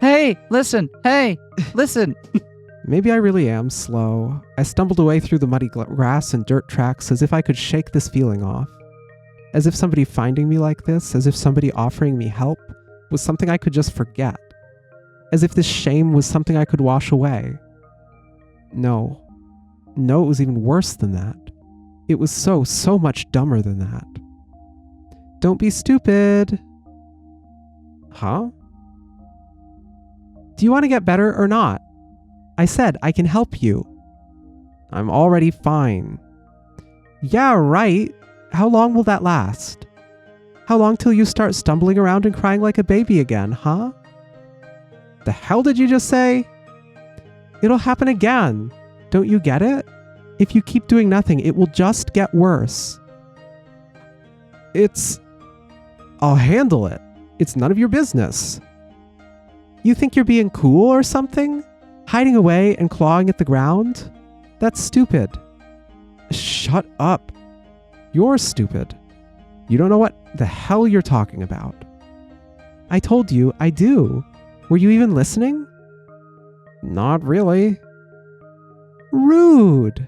Hey, listen. Hey, listen. Maybe I really am slow. I stumbled away through the muddy grass and dirt tracks as if I could shake this feeling off. As if somebody finding me like this, as if somebody offering me help, was something I could just forget. As if this shame was something I could wash away. No. No, it was even worse than that. It was so much dumber than that. Don't be stupid. Huh? Do you want to get better or not? I said I can help you. I'm already fine. Yeah, right. How long will that last? How long till you start stumbling around and crying like a baby again, huh? The hell did you just say? It'll happen again. Don't you get it? If you keep doing nothing, it will just get worse. I'll handle it. It's none of your business. You think you're being cool or something? Hiding away and clawing at the ground? That's stupid. Shut up. You're stupid. You don't know what the hell you're talking about. I told you I do. Were you even listening? Not really. Rude.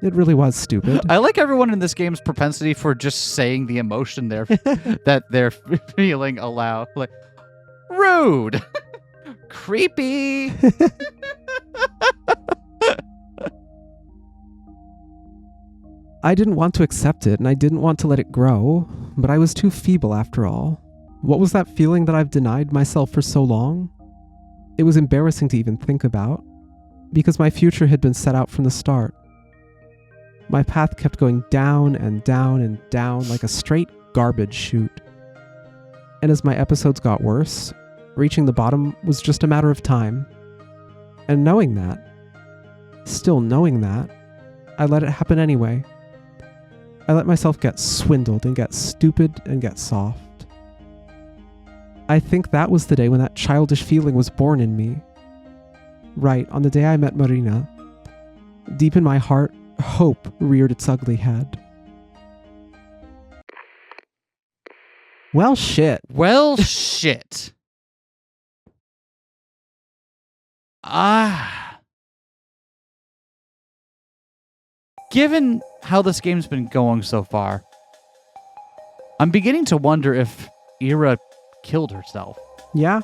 It really was stupid. I like everyone in this game's propensity for just saying the emotion that they're feeling aloud. Like, rude. Creepy. I didn't want to accept it, and I didn't want to let it grow, but I was too feeble after all. What was that feeling that I've denied myself for so long? It was embarrassing to even think about, because my future had been set out from the start. My path kept going down and down and down like a straight garbage chute. And as my episodes got worse, reaching the bottom was just a matter of time. And knowing that, still knowing that, I let it happen anyway. I let myself get swindled and get stupid and get soft. I think that was the day when that childish feeling was born in me. Right, on the day I met Marina. Deep in my heart, hope reared its ugly head. Well, shit. Well, shit. Given how this game's been going so far, I'm beginning to wonder if Ira killed herself. Yeah?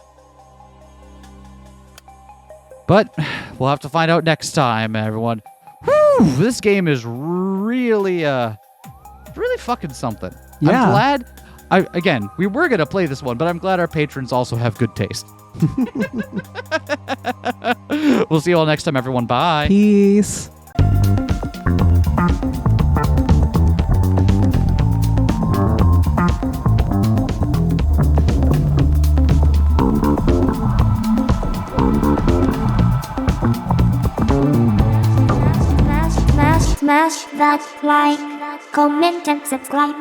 But we'll have to find out next time, everyone. Whew, this game is really fucking something. Yeah. I'm glad. Again, we were going to play this one, but I'm glad our patrons also have good taste. We'll see you all next time, everyone. Bye. Peace. Smash that like, comment and subscribe.